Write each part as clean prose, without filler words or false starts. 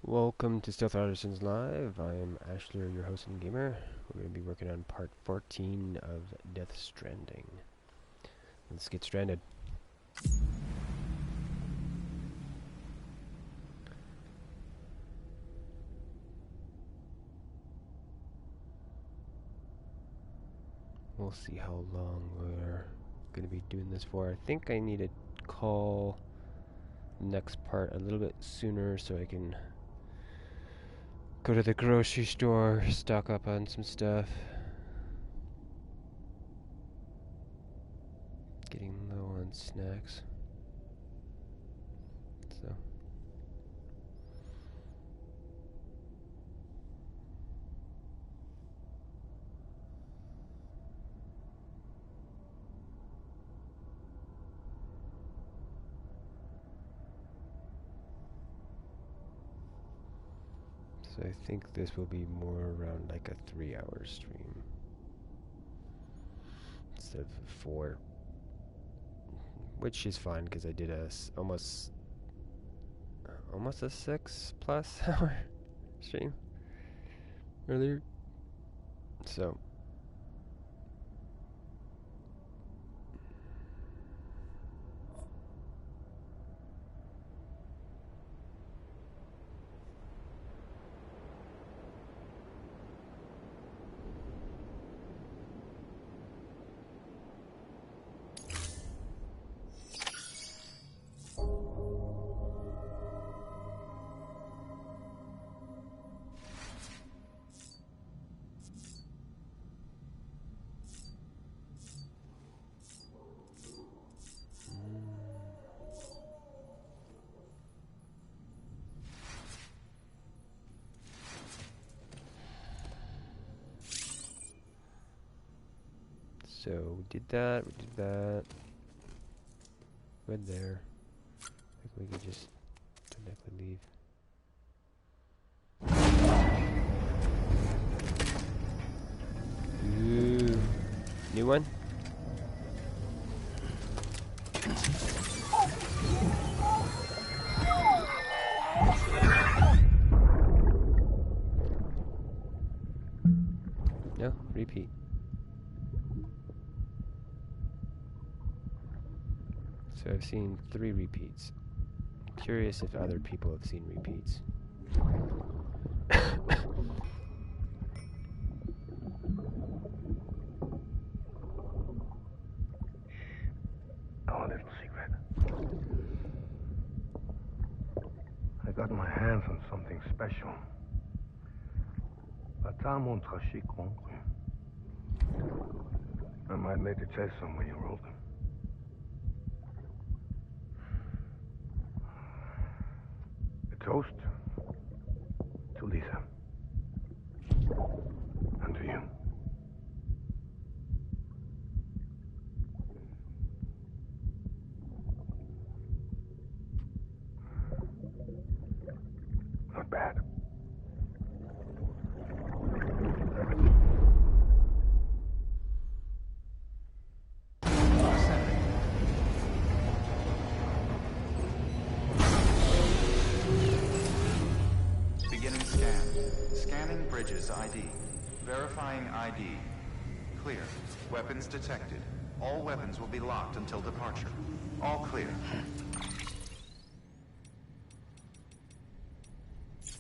Welcome to Stealth Artisans Live. I am ASHLER, your host and gamer. We're going to be working on part 14 of Death Stranding. Let's get stranded. We'll see how long we're going to be doing this for. I think I need to call the next part a little bit sooner so I can go to the grocery store, stock up on some stuff. Getting low on snacks. So I think this will be more around like a 3-hour stream instead of 4, which is fine because I did almost a 6+ hour stream earlier. So we did that, Good there. I think we could just technically leave. Ooh. New one? No? Repeat. So I've seen 3 repeats. I'm curious if other people have seen repeats. Our little secret. I got my hands on something special. I might later tell some when you're older. A toast to Lisa. And to you. Not bad. Beginning scan. Scanning bridges ID. Verifying ID. Clear. Weapons detected. All weapons will be locked until departure. All clear.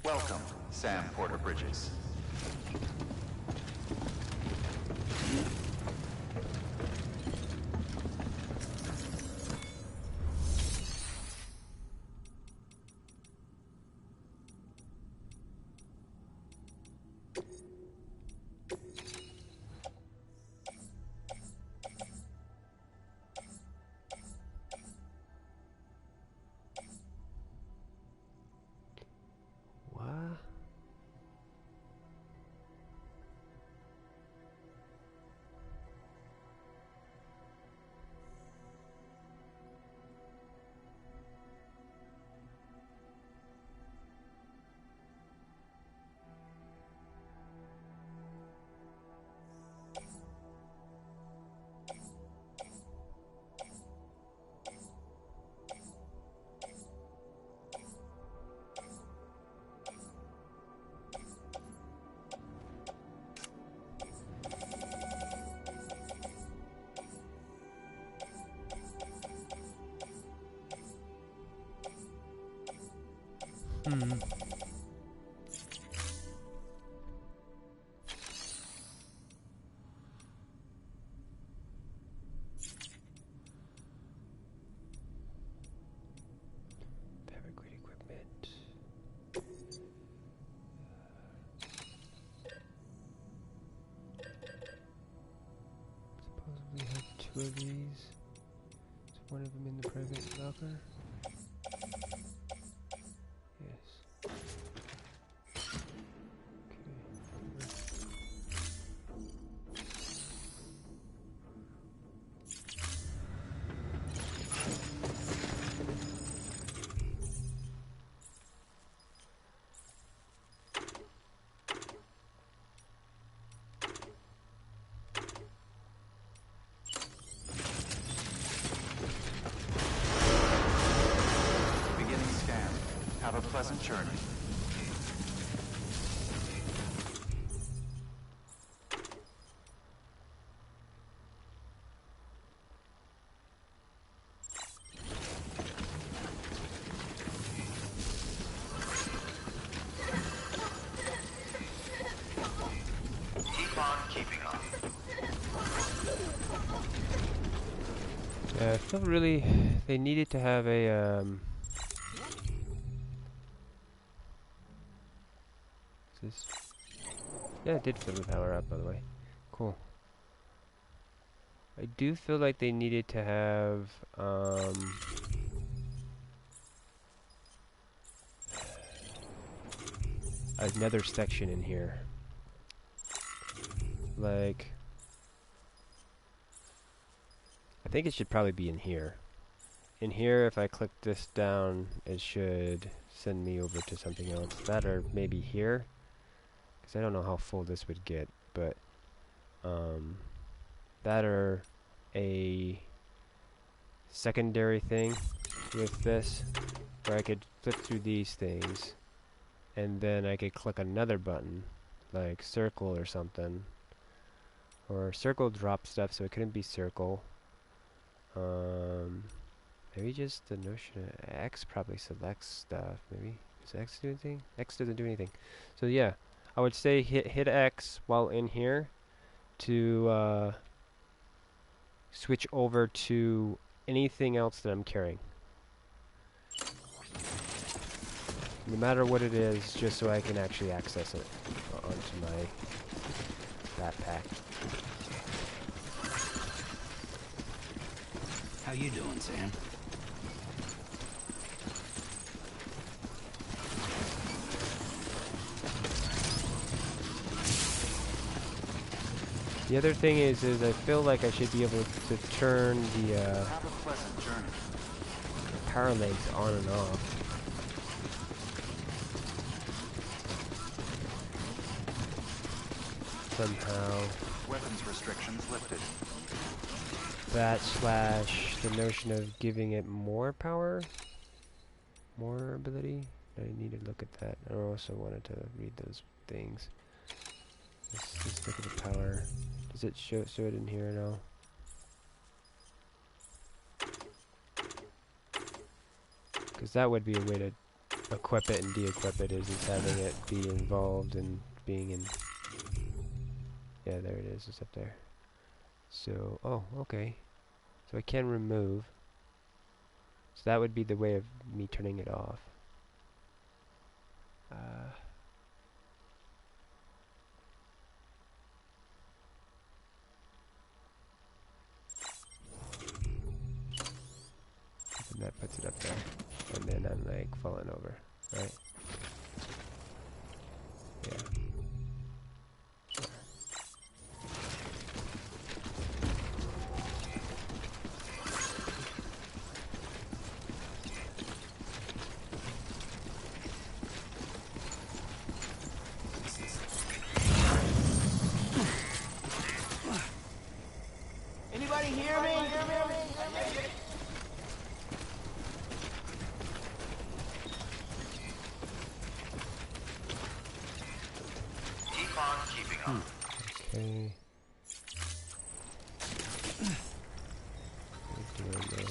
Welcome, Sam Porter Bridges. Fabricate equipment. Suppose we have two of these. Is one of them in the private locker? Yes. Beginning scan. Have a pleasant journey. Keep on keeping on. I feel really they needed to have a is this? Yeah, it did fill the power up, by the way. Cool. I do feel like they needed to have another section in here. Like, I think it should probably be in here. In here, if I click this down, it should send me over to something else. That or maybe here, because I don't know how full this would get, but that or a secondary thing with this, where I could flip through these things, and then I could click another button, like circle or something. Or circle drop stuff, so it couldn't be circle. Maybe just the notion of X probably selects stuff. Maybe does X do anything? X doesn't do anything. So yeah, I would say hit X while in here to switch over to anything else that I'm carrying. No matter what it is, just so I can actually access it onto my backpack. How you doing, Sam? The other thing is I feel like I should be able to turn the Have a pleasant journey. power legs on and off. Somehow. Weapons restrictions lifted. That slash the notion of giving it more power, more ability. I need to look at that. I also wanted to read those things. Let's look at the power. Does it show it in here at all? Because that would be a way to equip it and de-equip it, is having it be involved in being in. Yeah, there it is. It's up there. So, oh, okay. So I can remove. So that would be the way of me turning it off. And that puts it up there. And then I'm like falling over, right? Yeah. Anybody hear me? Keep on keeping on. Okay. What do I know?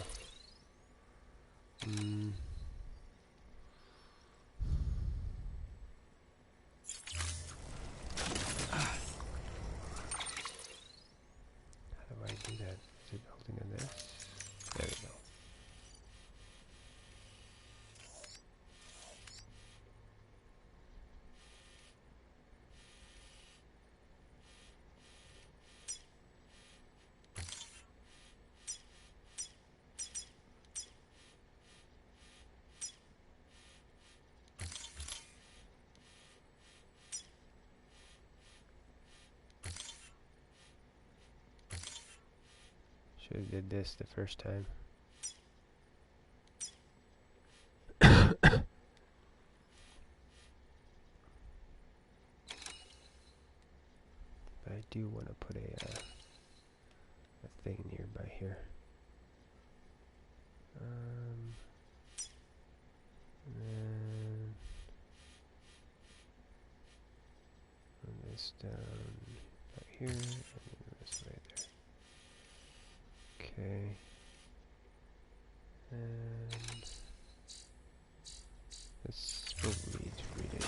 Should have did this the first time. But I do want to put a thing nearby here. And then run this down right here, and then this way there. Okay. And this will read it.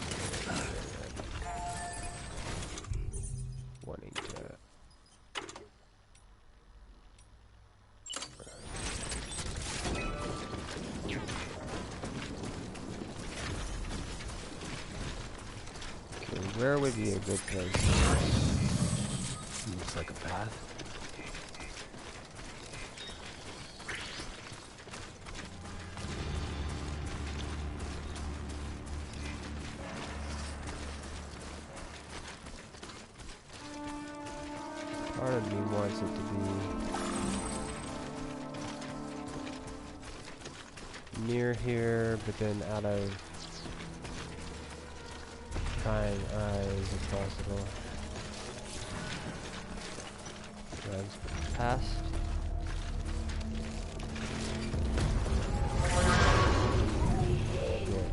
Wanting to. Where would be a good place? Looks like a path. Part of me wants it to be near here, but then out of prying eyes if possible. Runs past. Shit.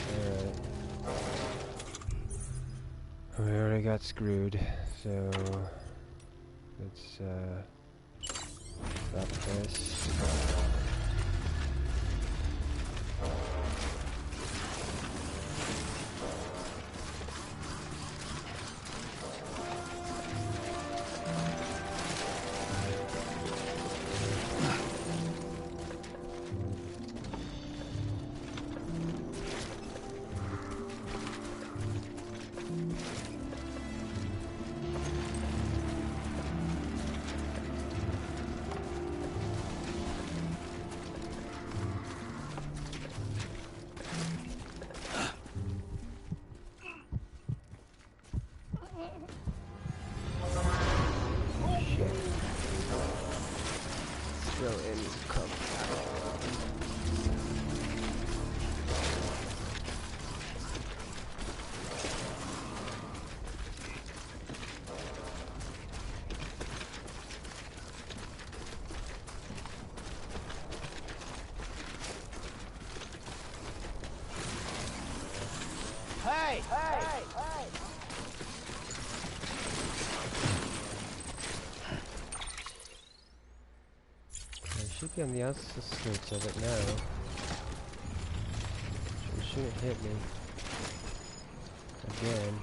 Alright. We already got screwed, so let's drop this. Should be on the outskirts of it now. It shouldn't hit me again.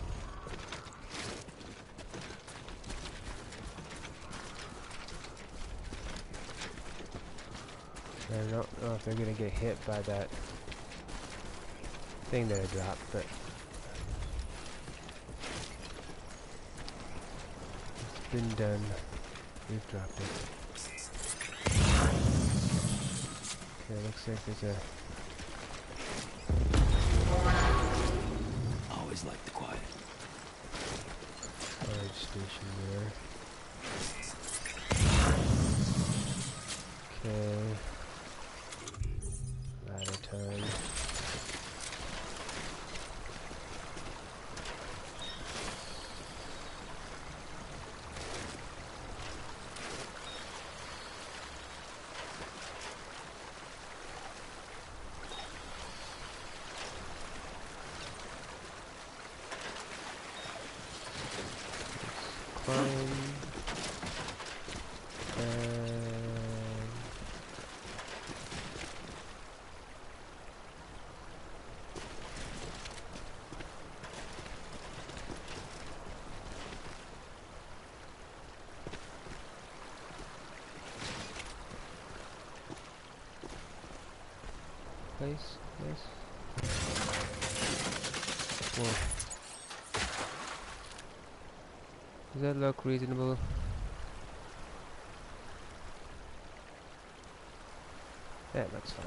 I don't know if they're gonna get hit by that thing that I dropped, but it's been done. We've dropped it. Okay, looks like there's a... Always like the quiet. Storage station there. Okay. Ladder time. Place, whoa. Does that look reasonable? That looks fine.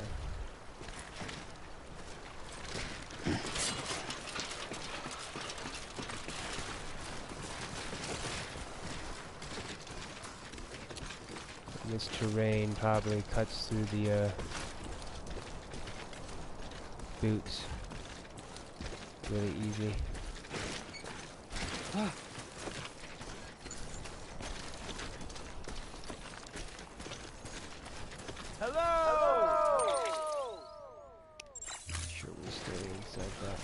This terrain probably cuts through the boots really easy. Sure, we stay inside that.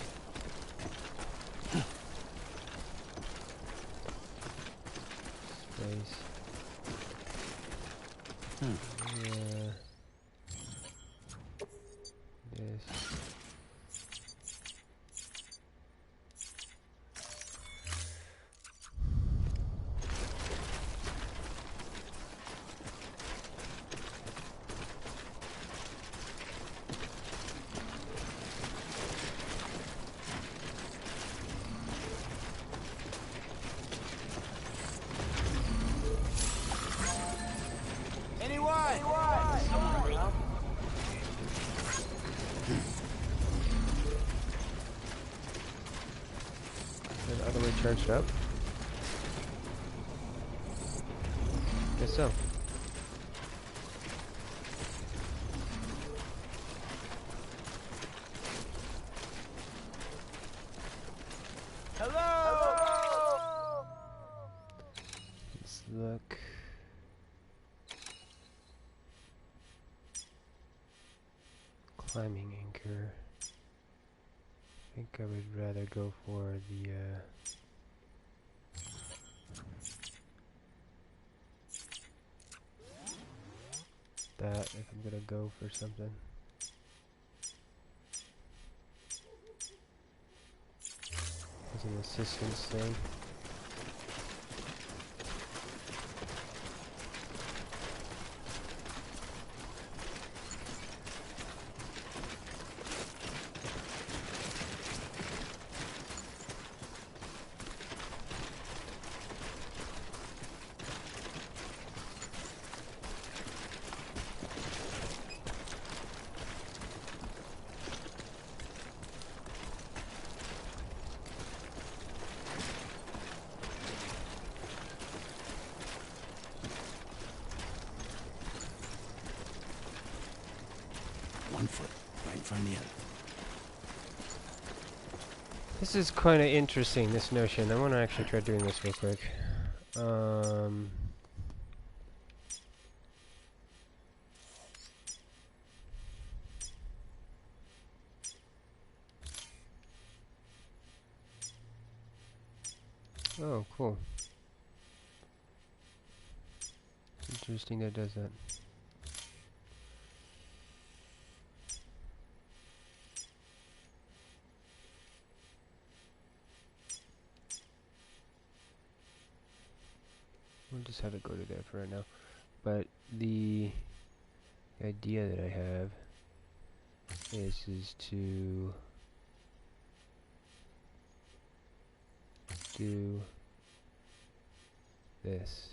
Space. Yeah. This. Is the other way charged up? Guess so. Let's look. Climbing anchor. I think I would rather go for the that if I'm gonna go for something. As an assistance thing. One foot right in front of the other. This is kind of interesting, this notion. I want to actually try doing this real quick. Oh, cool. Interesting that does that. We'll just have it go to there for right now. But the idea that I have is to do this.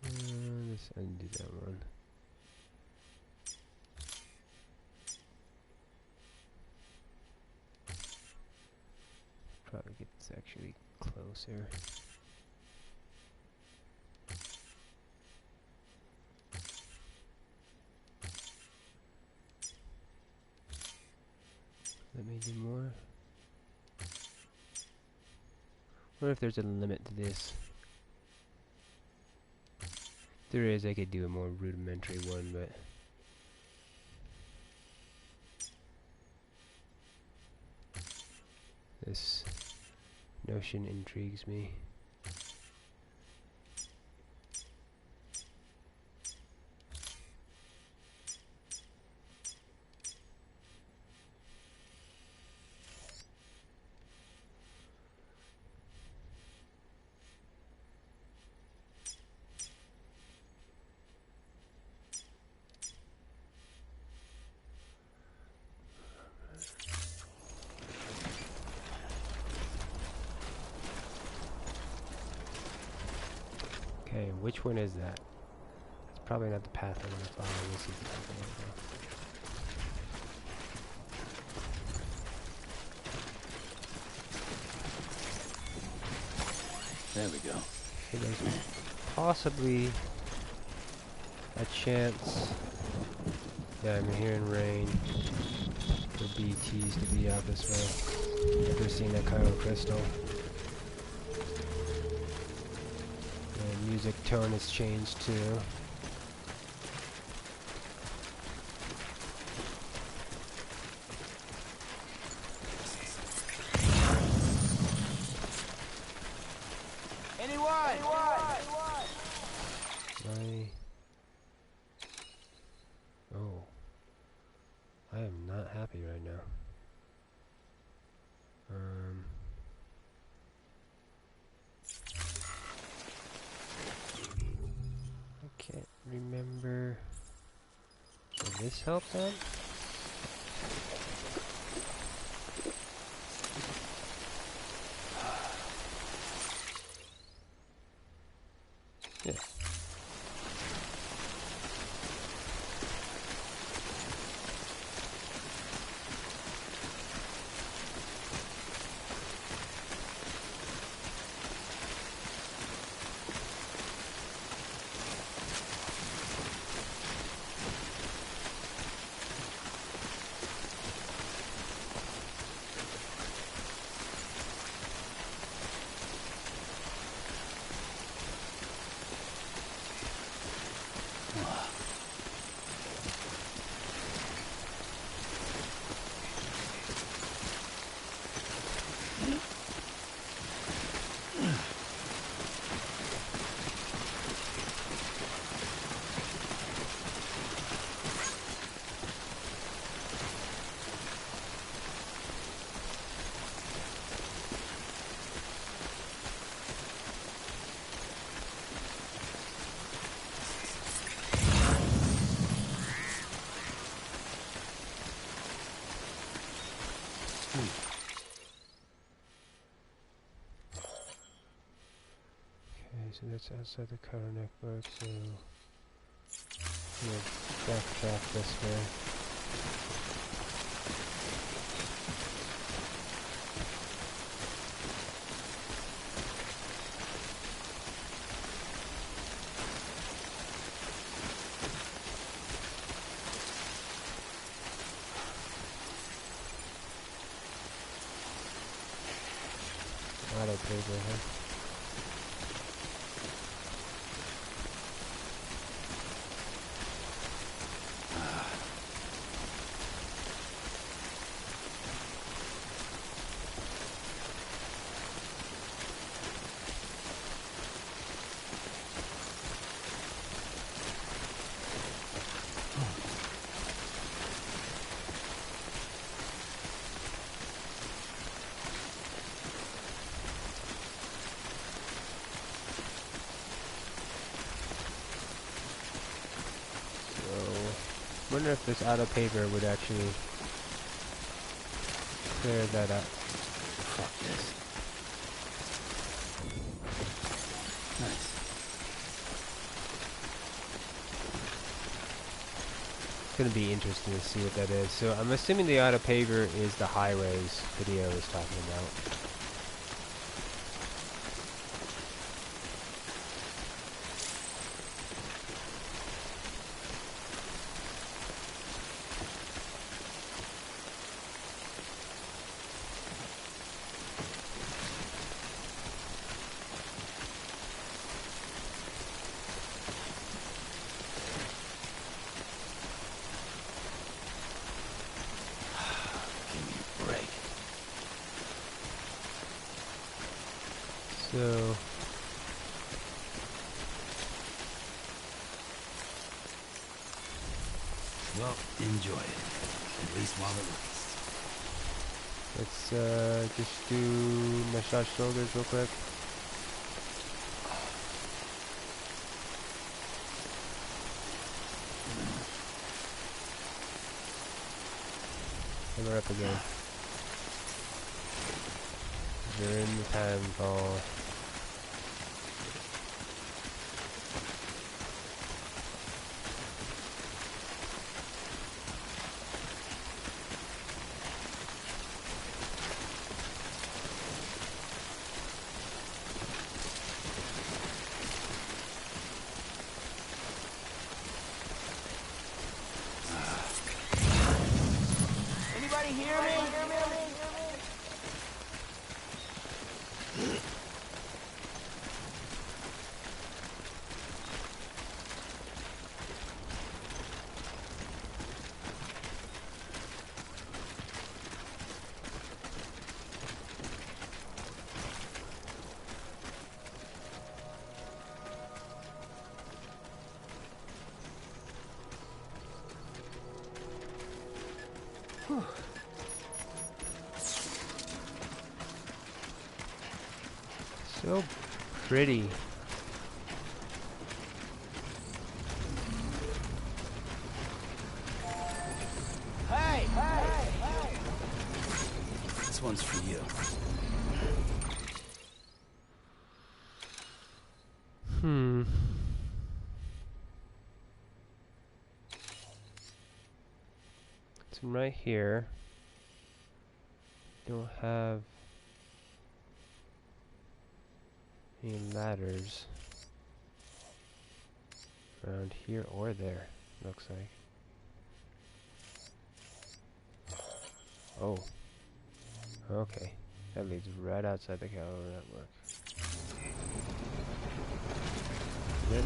Let's undo that one. Probably get this actually closer. Let me do more. What if there's a limit to this? If there is, I could do a more rudimentary one, but this notion intrigues me. Okay, which one is that? It's probably not the path I want to follow. This is the path I want to There we go. Okay, there's possibly a chance. Yeah, I'm hearing rain for BTs to be out this way. Never seen that kind of crystal. The music tone has changed too. Oh, I am not happy right now. I can't remember. Did this help then? Yeah. So that's outside the cover network, so we'll backtrack this way. Auto paper, huh? I wonder if this auto paper would actually clear that up. Fuck this. Nice. It's going to be interesting to see what that is. So I'm assuming the auto paver is the highways video I was talking about. So Well, enjoy it. At least while it lasts. let's just do massage shoulders real quick. And we're up again. We're in the time ball. So pretty. Hey! This one's for you. It's right here. Don't have any ladders around here or there, looks like. Oh. Okay. That leads right outside the caliber network. Let's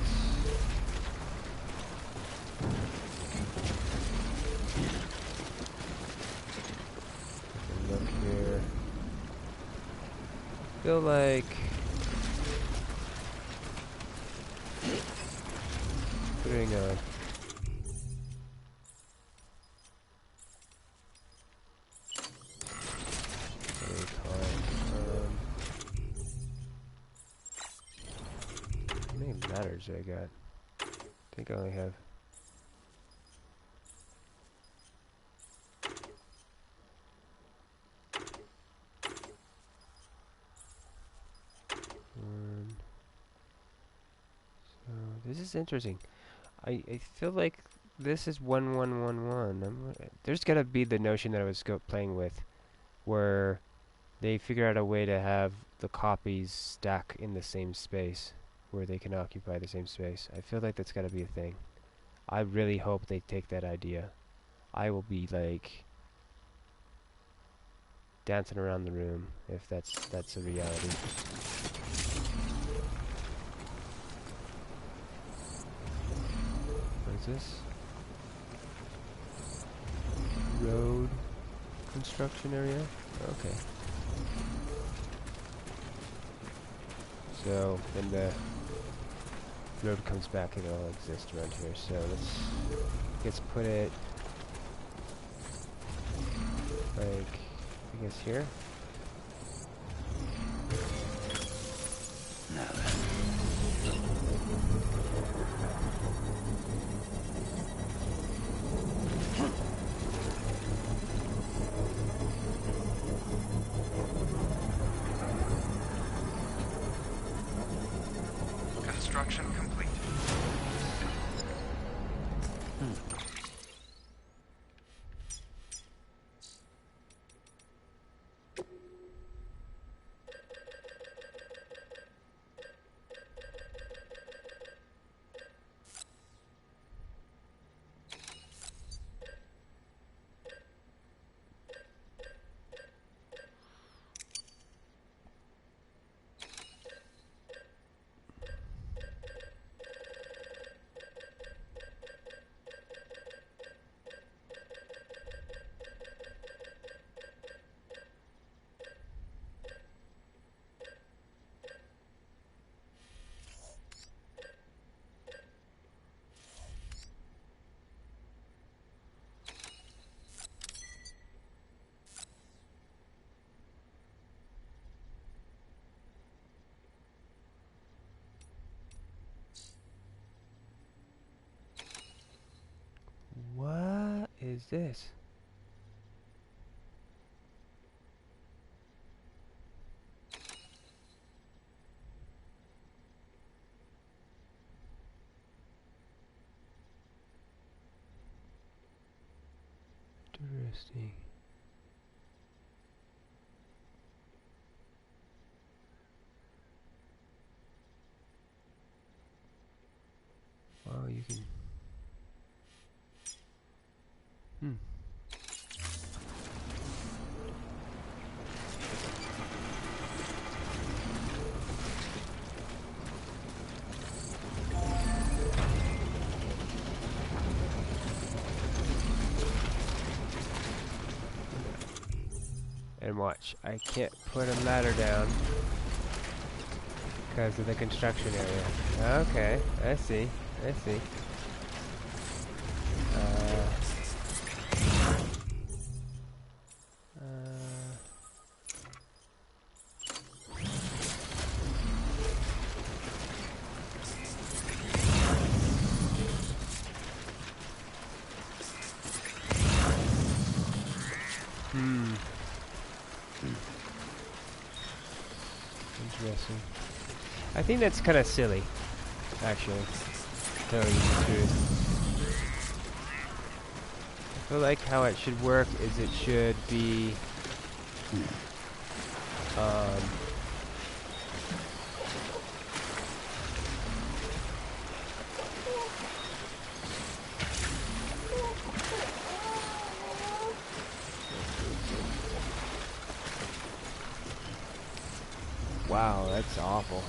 look here. Feel like putting a how many ladders do I got? I think I only have one. So this is interesting. I feel like this is 1111. There's gotta be the notion that I was playing with, where they figure out a way to have the copies stack in the same space, where they can occupy the same space. I feel like that's gotta be a thing. I really hope they take that idea. I will be like dancing around the room if that's a reality. What is this? Road construction area? Okay. So when the road comes back, it'll exist around here. So let's put it like, I guess here. Now then. Construction complete. What is this? Interesting. Wow, you can. And watch, I can't put a ladder down because of the construction area. Okay, I see. I see. Interesting. I think that's kind of silly, actually. To tell you the truth. I feel like how it should work is it should be wow, that's awful.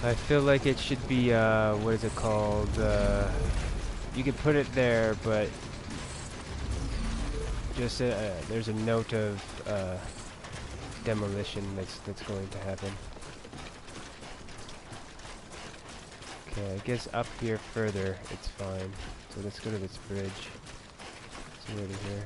I feel like it should be, what is it called? You could put it there, but just there's a note of demolition that's going to happen. Okay, I guess up here further it's fine. So let's go to this bridge. See over here.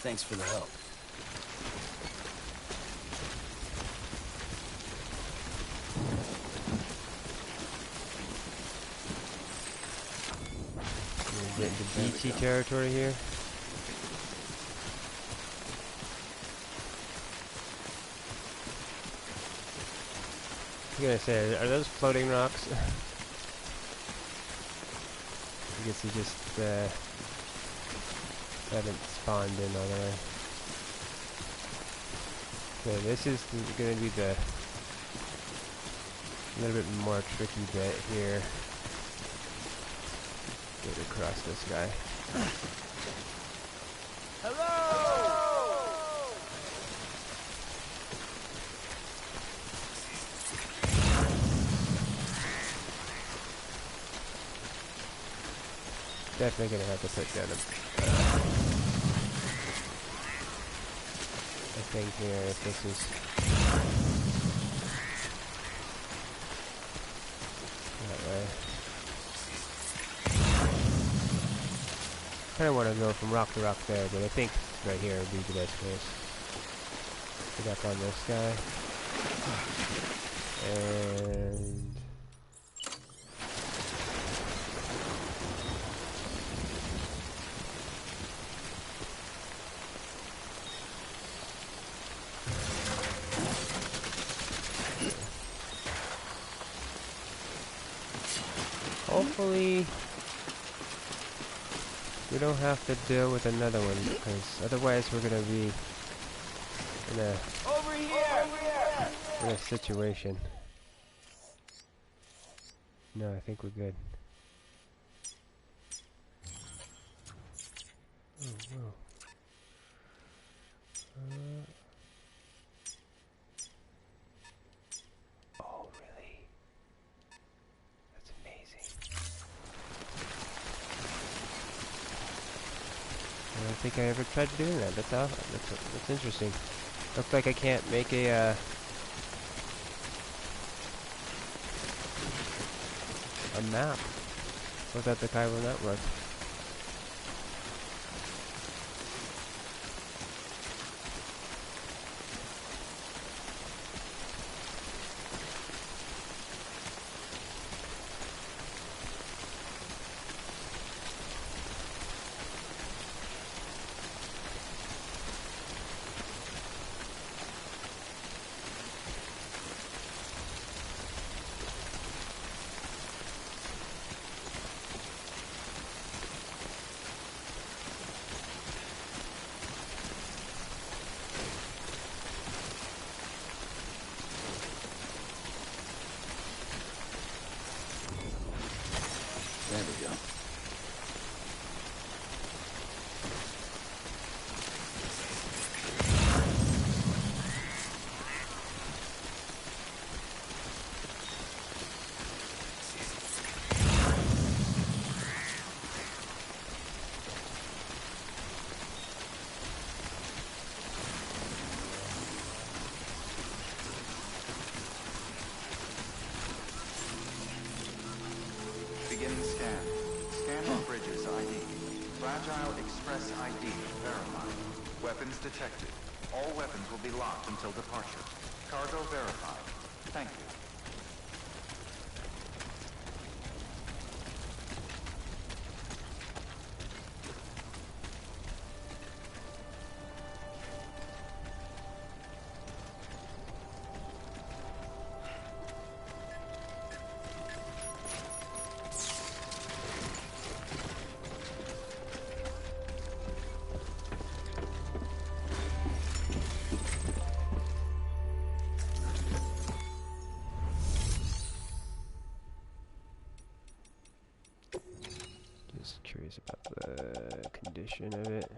Thanks for the help. We're getting to BT territory here. I was gonna say, are those floating rocks? I guess you just haven't spawned in all the way. Okay, this is going to be the little bit more tricky bit here. Get across this guy. Definitely gonna have to put down a thing here if this is that way. Kinda wanna go from rock to rock there, but I think right here would be the best place. Get back on this guy. And hopefully we don't have to deal with another one, because otherwise we're gonna be in a situation. No, I think we're good. Oh, whoa. Oh, really? That's amazing. I don't think I ever tried doing that. That's awesome. That's interesting. Looks like I can't make a map without the chiral network. There we go. Fragile Express ID verified. Weapons detected. All weapons will be locked until departure. Cargo verified. Thank you. Just curious about the condition of it.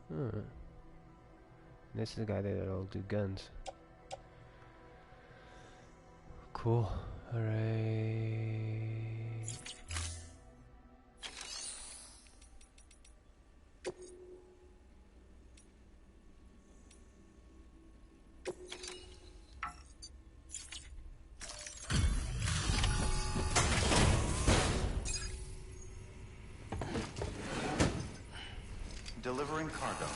Hmm. This is the guy that'll do guns. Cool. Alright. Delivering cargo.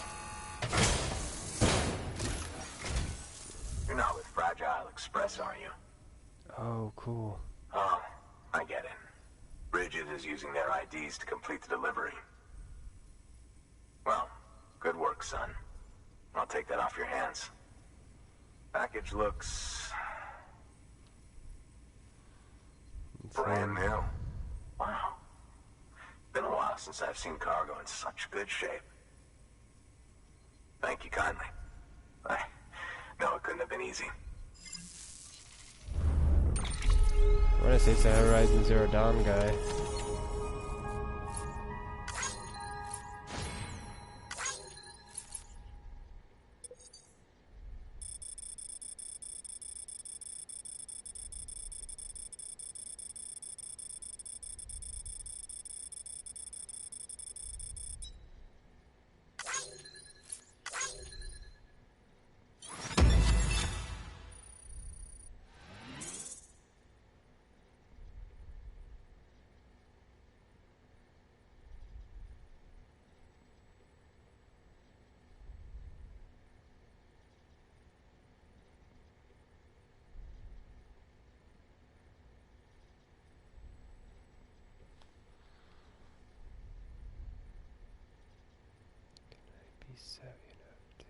You're not with Fragile Express, are you? Oh, cool. Oh, I get it. Bridges is using their IDs to complete the delivery. Well, good work, son. I'll take that off your hands. Package looks... brand new. Wow. Been a while since I've seen cargo in such good shape. Thank you kindly. I know it couldn't have been easy. I want to say it's a Horizon Zero Dawn guy. Be savvy enough to...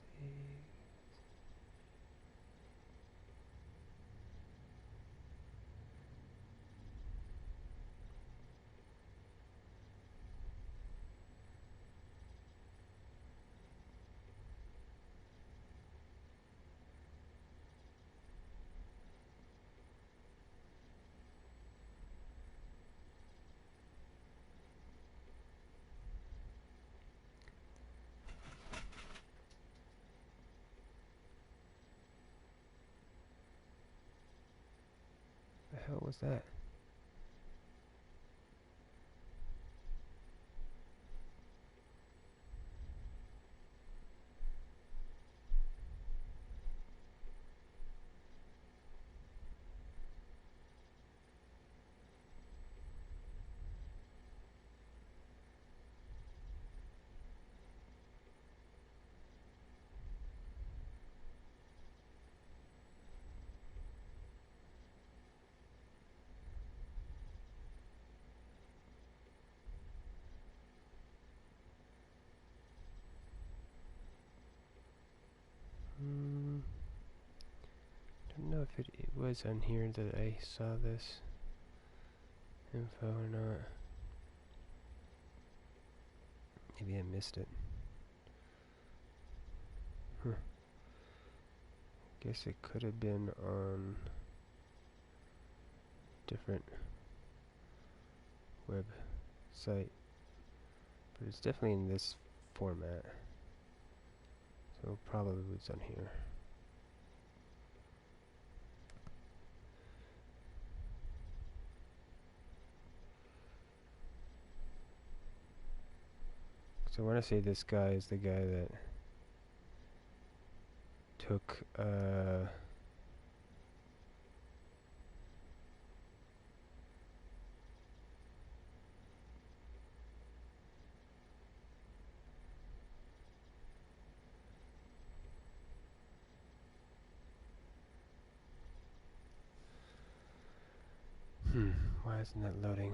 see... The hell was that? Don't know if it was on here that I saw this info or not. Maybe I missed it. Huh. Guess it could have been on different website, but it's definitely in this format. So probably it's on here. So I want to say this guy is the guy that took why isn't that loading?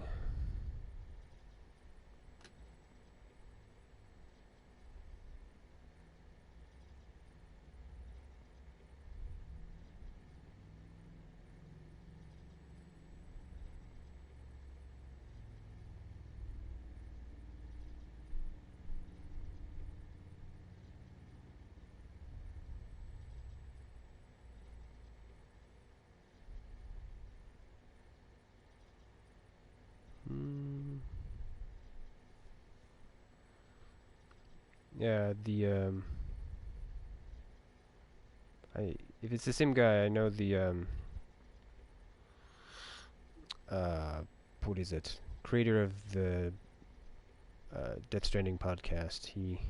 Yeah, if it's the same guy, I know the what is it? Creator of the Death Stranding podcast. He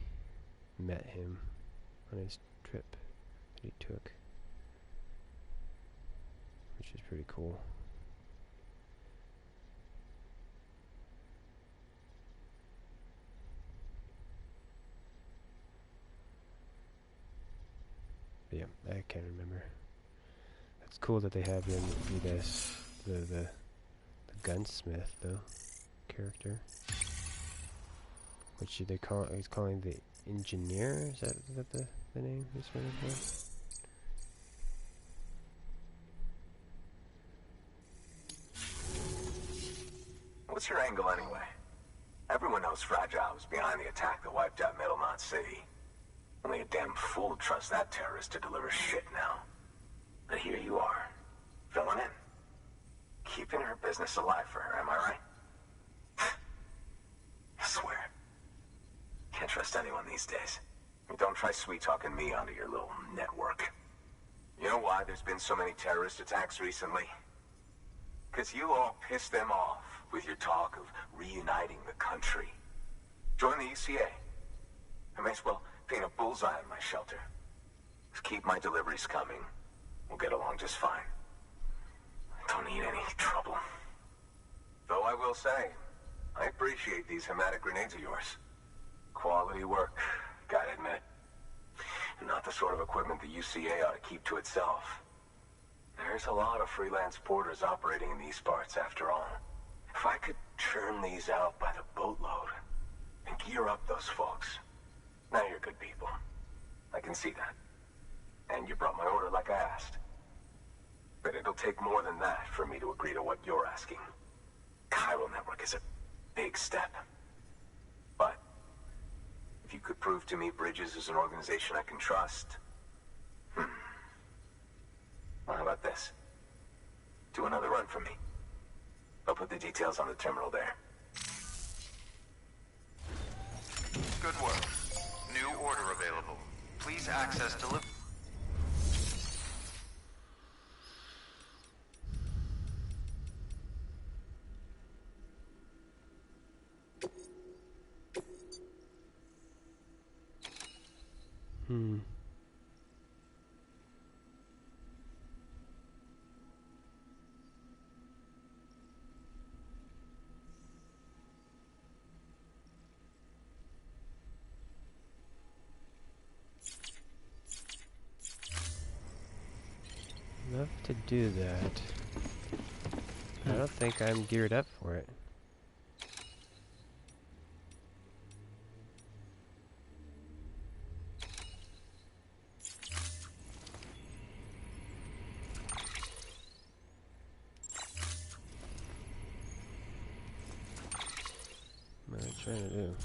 met him on his trip that he took, which is pretty cool. But yeah, I can't remember. It's cool that they have him be this the gunsmith though character, which they call he's calling the engineer. Is that the name he's running for? What's your angle anyway? Everyone knows Fragile was behind the attack that wiped out Middlemont City. Only a damn fool trusts that terrorist to deliver shit now. But here you are, filling in. Keeping her business alive for her, am I right? I swear. Can't trust anyone these days. Don't try sweet-talking me onto your little network. You know why there's been so many terrorist attacks recently? Because you all pissed them off with your talk of reuniting the country. Join the UCA. I may as well paint a bullseye on my shelter. Just keep my deliveries coming. We'll get along just fine. I don't need any trouble. Though I will say, I appreciate these hematic grenades of yours. Quality work, gotta admit. Not the sort of equipment the UCA ought to keep to itself. There's a lot of freelance porters operating in these parts, after all. If I could churn these out by the boatload and gear up those folks. Now you're good people. I can see that. And you brought my order like I asked. But it'll take more than that for me to agree to what you're asking. Chiral Network is a big step. But if you could prove to me Bridges is an organization I can trust... Well, how about this? Do another run for me. I'll put the details on the terminal there. Good work. New order available. Please access delivery. Love to do that. I don't think I'm geared up for it. What am I trying to do?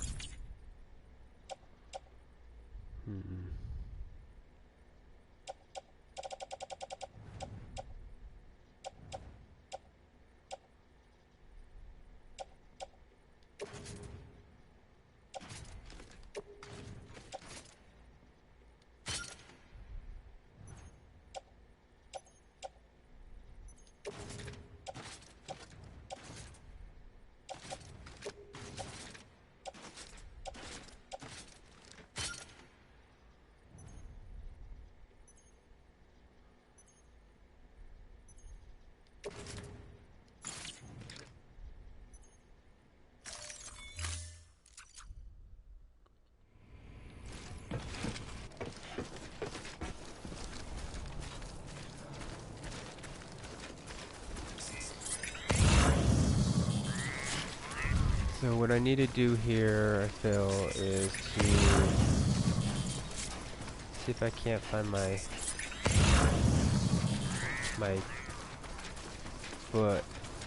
So what I need to do here, Phil, is to see if I can't find my foot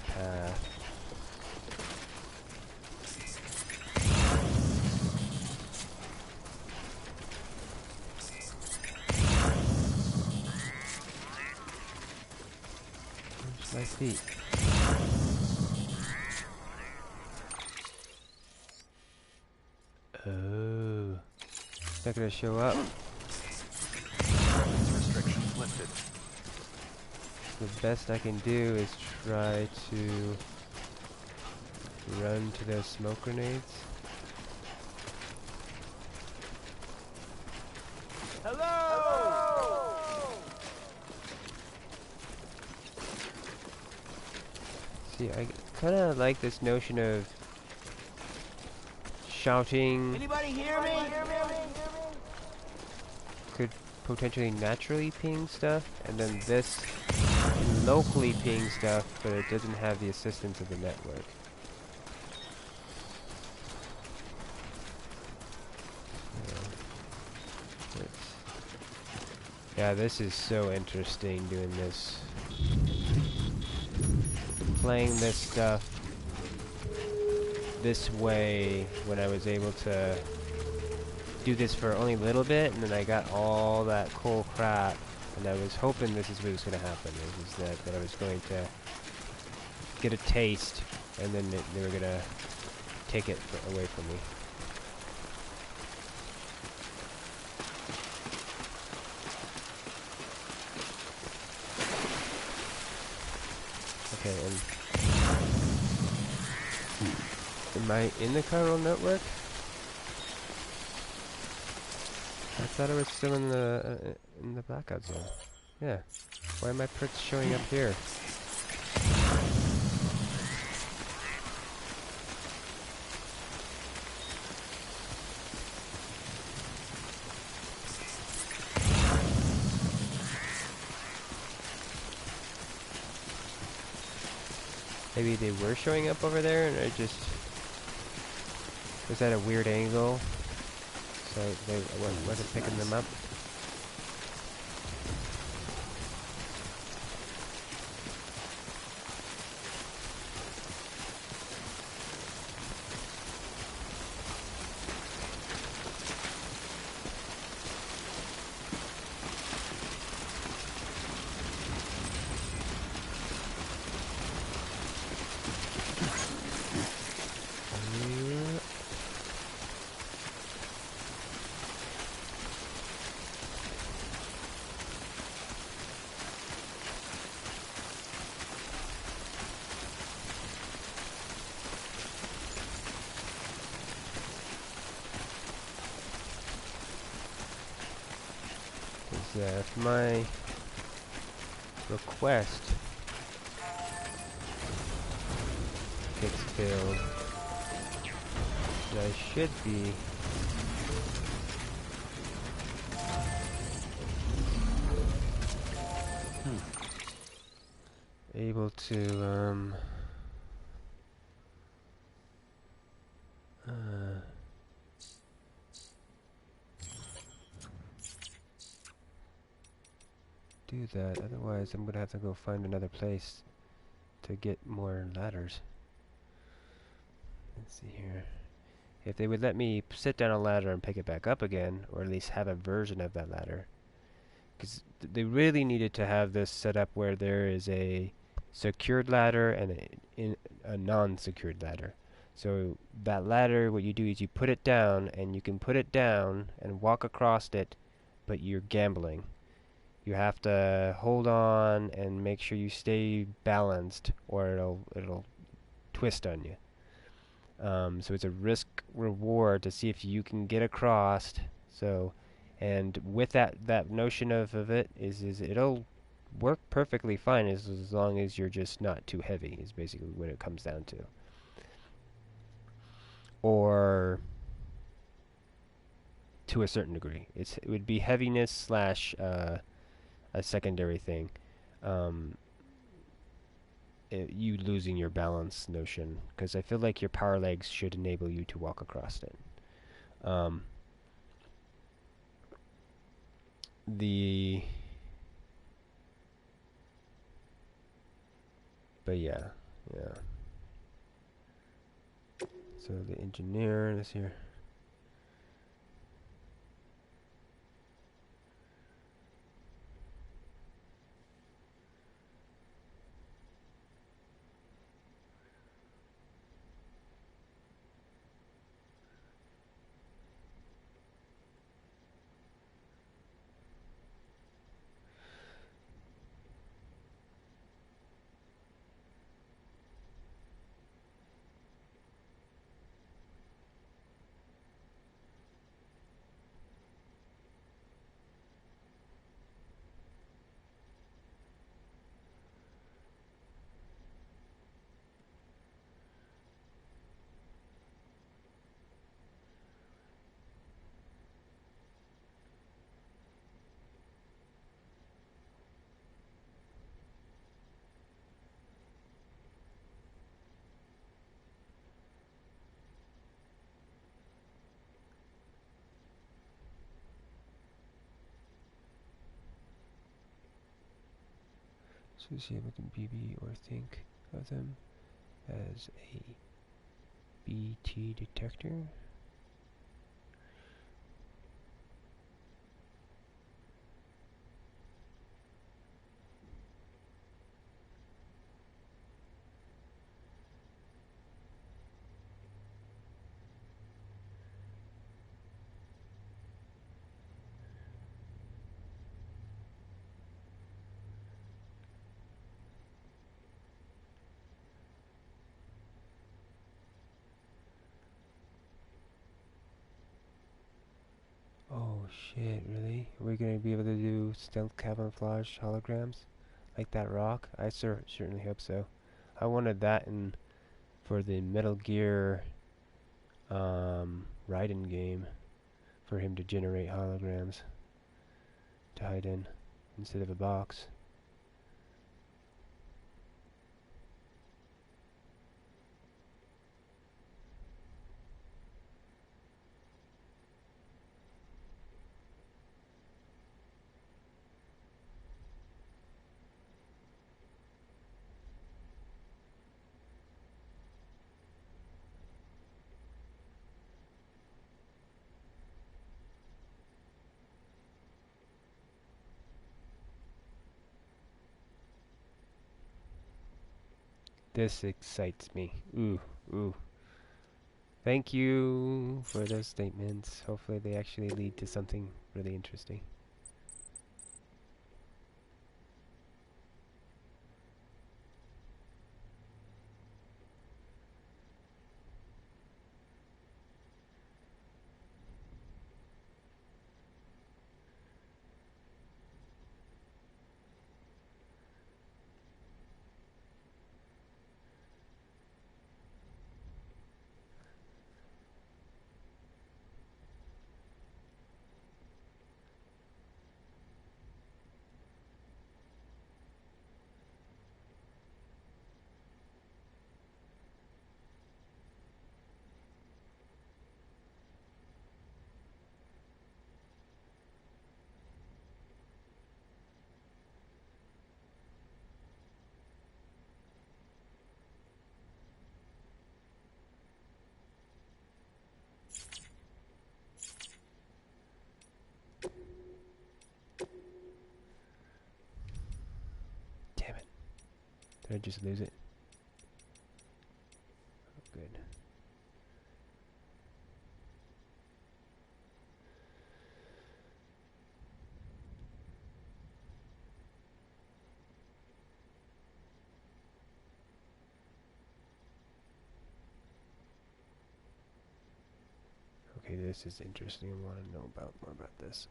path. Where's my feet? Oh, it's not gonna show up. Weapons restrictions lifted. The best I can do is try to run to those smoke grenades. See, I kind of like this notion of shouting. Anybody hear me? Could potentially naturally ping stuff, and then this can locally ping stuff, but it doesn't have the assistance of the network. Yeah, this is so interesting doing this. Playing this stuff this way when I was able to do this for only a little bit, and then I got all that cool crap, and I was hoping this is what was going to happen, is that I was going to get a taste, and then they were going to take it away from me. Okay, and am I in the chiral network? I thought I was still in the blackout zone. Yeah. Why are my perks showing up here? Maybe they were showing up over there, and I just was at a weird angle, so I wasn't picking them up. If my request gets filled, I should be able to do that. Otherwise, I'm gonna have to go find another place to get more ladders. Let's see here. If they would let me sit down a ladder and pick it back up again, or at least have a version of that ladder. Because they really needed to have this set up where there is a secured ladder and a non-secured ladder. So that ladder, what you do is you put it down, and you can put it down and walk across it, but you're gambling. You have to hold on and make sure you stay balanced, or it'll twist on you. So it's a risk reward to see if you can get across. So, and with that notion of it is it'll work perfectly fine as long as you're just not too heavy, is basically what it comes down to. Or to a certain degree. It would be heaviness slash a secondary thing. Um, you losing your balance notion, because I feel like your power legs should enable you to walk across it. The But yeah. So the engineer is here. Associate with the BB or think of them as a BT detector. Oh shit, really? We're gonna be able to do stealth camouflage holograms? Like that rock? I certainly hope so. I wanted that for the Metal Gear Raiden game, for him to generate holograms to hide in instead of a box. This excites me. Ooh. Thank you for those statements. Hopefully they actually lead to something really interesting. Damn it. Did I just lose it? Oh, good. Okay, this is interesting. I want to know more about this.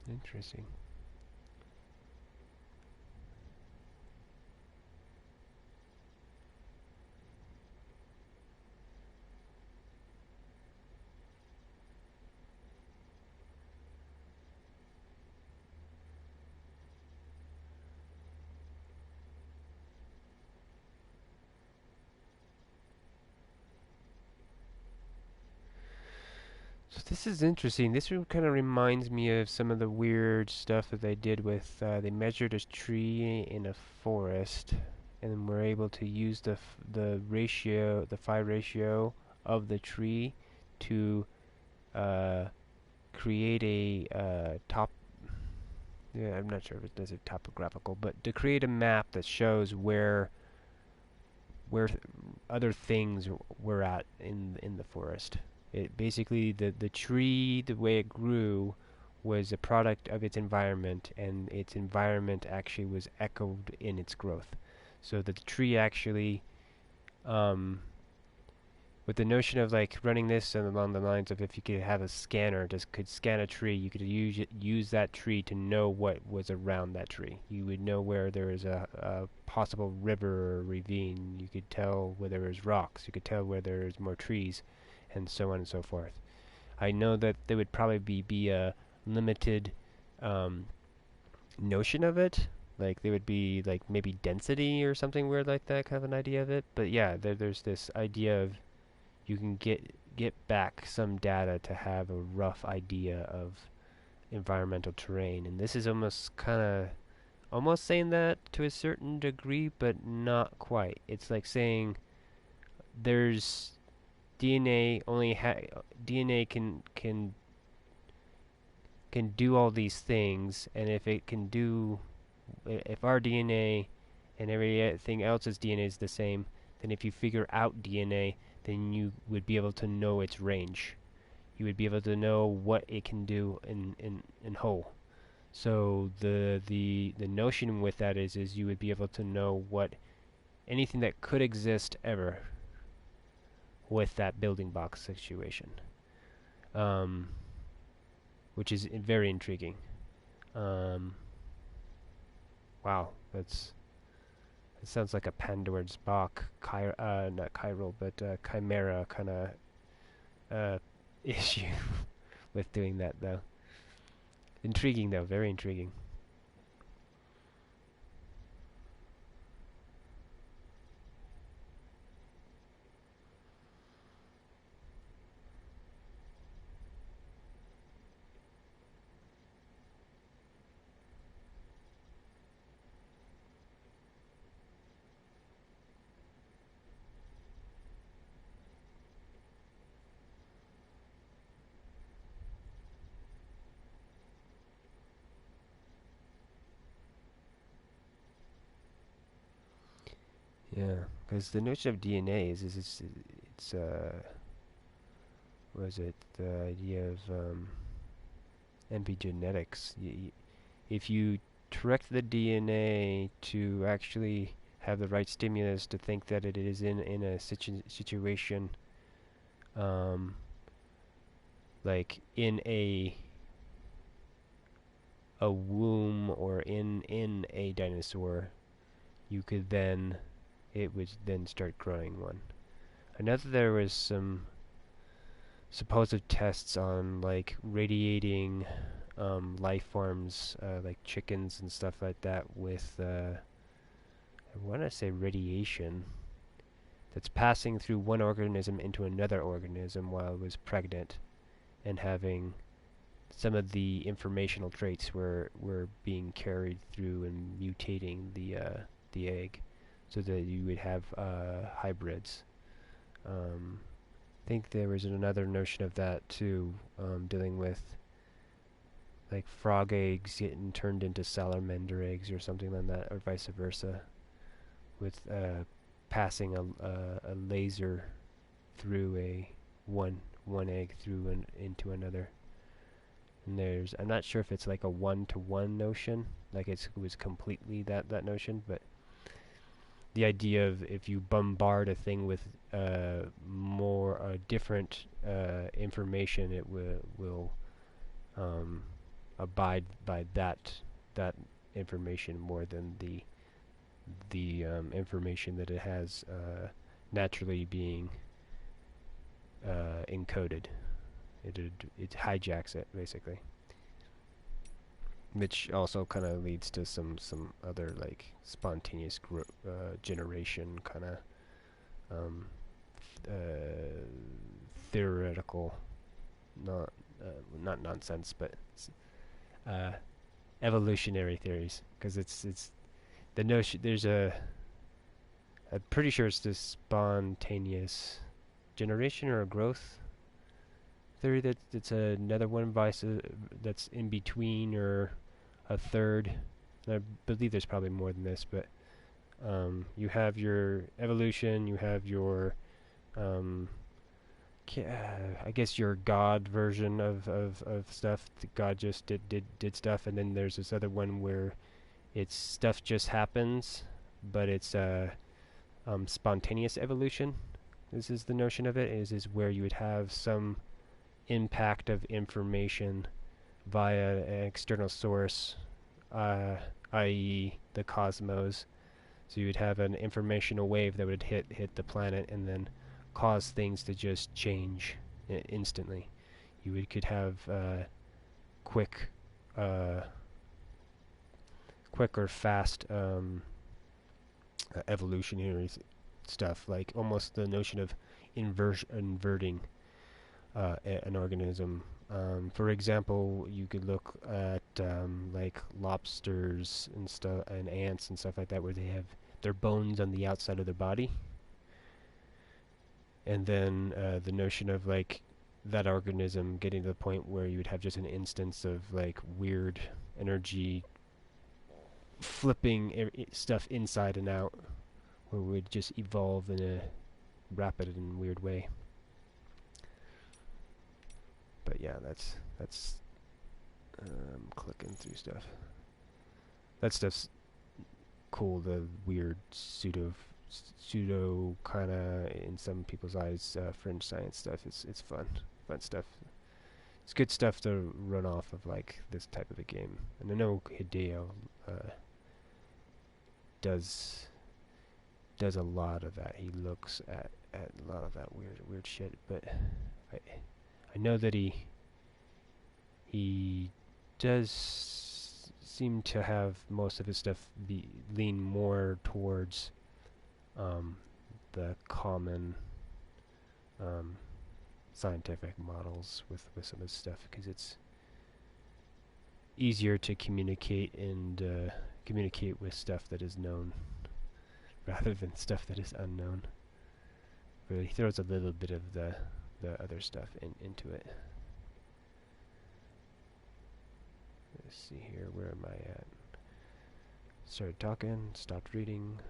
Interesting. So this is interesting. This kind of reminds me of some of the weird stuff that they did with, they measured a tree in a forest, and were able to use the ratio, the phi ratio of the tree to create a top. Yeah, I'm not sure if it does a topographical, but to create a map that shows where other things were at in the forest. It basically the tree, the way it grew, was a product of its environment, and its environment actually was echoed in its growth. So that the tree actually, with the notion of like running this and along the lines of if you could have a scanner, just could scan a tree, you could use that tree to know what was around that tree. You would know where there is a possible river or ravine. You could tell where there is rocks. You could tell where there is more trees, and so on and so forth. I know that there would probably be a limited notion of it. Like there would be like maybe density or something weird like that, kind of an idea of it. But yeah, there's this idea of you can get back some data to have a rough idea of environmental terrain, and this is almost saying that to a certain degree, but not quite. It's like saying there's DNA DNA can do all these things, and if our DNA and everything else's DNA is the same, then if you figure out DNA, then you would be able to know its range. You would be able to know what it can do in whole. So the notion with that is you would be able to know what anything that could exist ever with that building block situation, which is very intriguing. Wow, it sounds like a Pandora's box, not chiral, but chimera kind of issue with doing that, though. Intriguing, though, very intriguing. Yeah, because the notion of DNA is it's was it the idea of epigenetics? If you direct the DNA to actually have the right stimulus to think that it is in a situation, like in a womb or in a dinosaur, it would then start growing one. I know that there was some supposed tests on like radiating life forms, like chickens and stuff like that, with I want to say radiation that's passing through one organism into another organism while it was pregnant, and having some of the informational traits were being carried through and mutating the egg, so that you would have hybrids. I think there was another notion of that too, dealing with like frog eggs getting turned into salamander eggs or something like that, or vice versa, with passing a laser through one egg through into another. And I'm not sure if it's like a one-to-one notion, like it was completely that notion, but the idea of if you bombard a thing with more different information, it will abide by that information more than the information that it has naturally being encoded. It hijacks it basically, which also kind of leads to some other like spontaneous generation kind of theoretical, not nonsense, but evolutionary theories, because it's the notion. I'm pretty sure it's this spontaneous generation or a growth theory that's another one that's in between or a third. I believe there's probably more than this, but you have your evolution, you have your I guess your God version of stuff. God just did stuff, and then there's this other one where it's stuff just happens, but it's spontaneous evolution. This is the notion of it. Is where you would have some impact of information via an external source, i.e. the cosmos. So you would have an informational wave that would hit the planet and then cause things to just change instantly. Could have quick or fast evolutionary stuff, like almost the notion of inverting an organism. For example, you could look at like lobsters and stuff, and ants and stuff like that, where they have their bones on the outside of their body, and then the notion of like that organism getting to the point where you would have just an instance of like weird energy flipping stuff inside and out, where it would just evolve in a rapid and weird way. But yeah, that's clicking through stuff. That stuff's cool. The weird pseudo kind of, in some people's eyes, fringe science stuff. It's fun stuff. It's good stuff to run off of like this type of a game. And I know Hideo does a lot of that. He looks at a lot of that weird shit. But I know that he does seem to have most of his stuff lean more towards the common scientific models with some of his stuff, because it's easier to communicate and communicate with stuff that is known rather than stuff that is unknown. But he throws a little bit of the other stuff into it. Let's see here, where am I at? Started talking, stopped reading.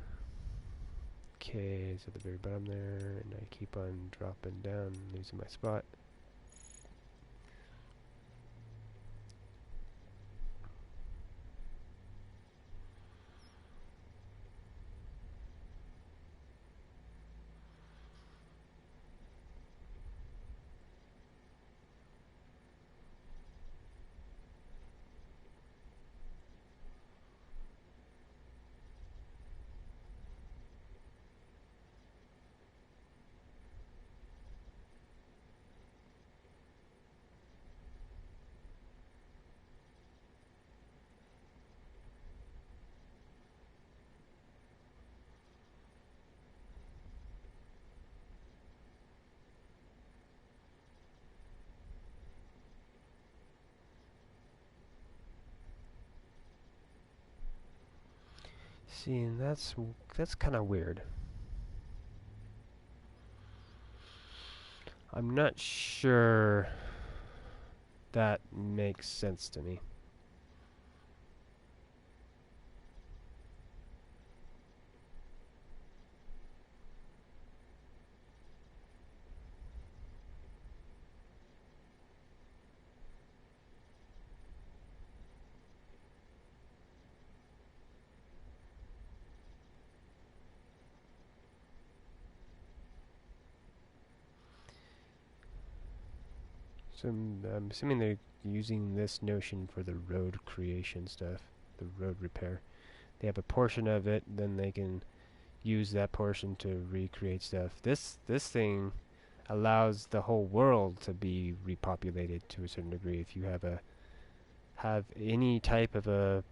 Okay, it's at the very bottom there, and I keep on dropping down, losing my spot. See, and that's kind of weird. I'm not sure that makes sense to me. So I'm assuming they're using this notion for the road creation stuff, the road repair. They have a portion of it, then they can use that portion to recreate stuff. This thing allows the whole world to be repopulated to a certain degree. If you have any type of a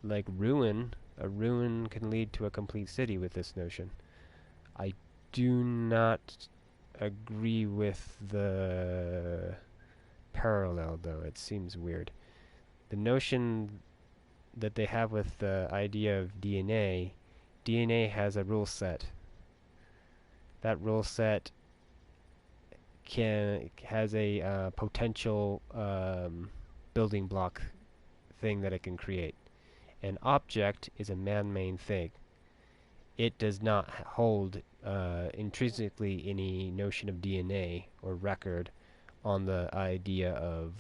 ruin, a ruin can lead to a complete city with this notion. I do not agree with the parallel, though. It seems weird. The notion that they have with the idea of DNA has a rule set. That rule set has a potential building block thing that it can create. An object is a man-made thing. It does not hold intrinsically any notion of DNA or record on the idea of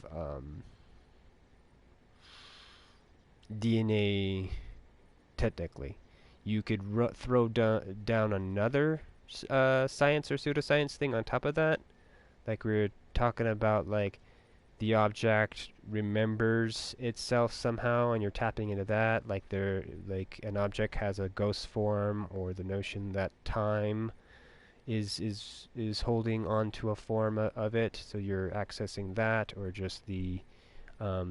DNA technically. You could throw down another science or pseudoscience thing on top of that. Like we were talking about, like the object remembers itself somehow and you're tapping into that. Like an object has a ghost form, or the notion that time is holding on to a form of it, so you're accessing that, or just the I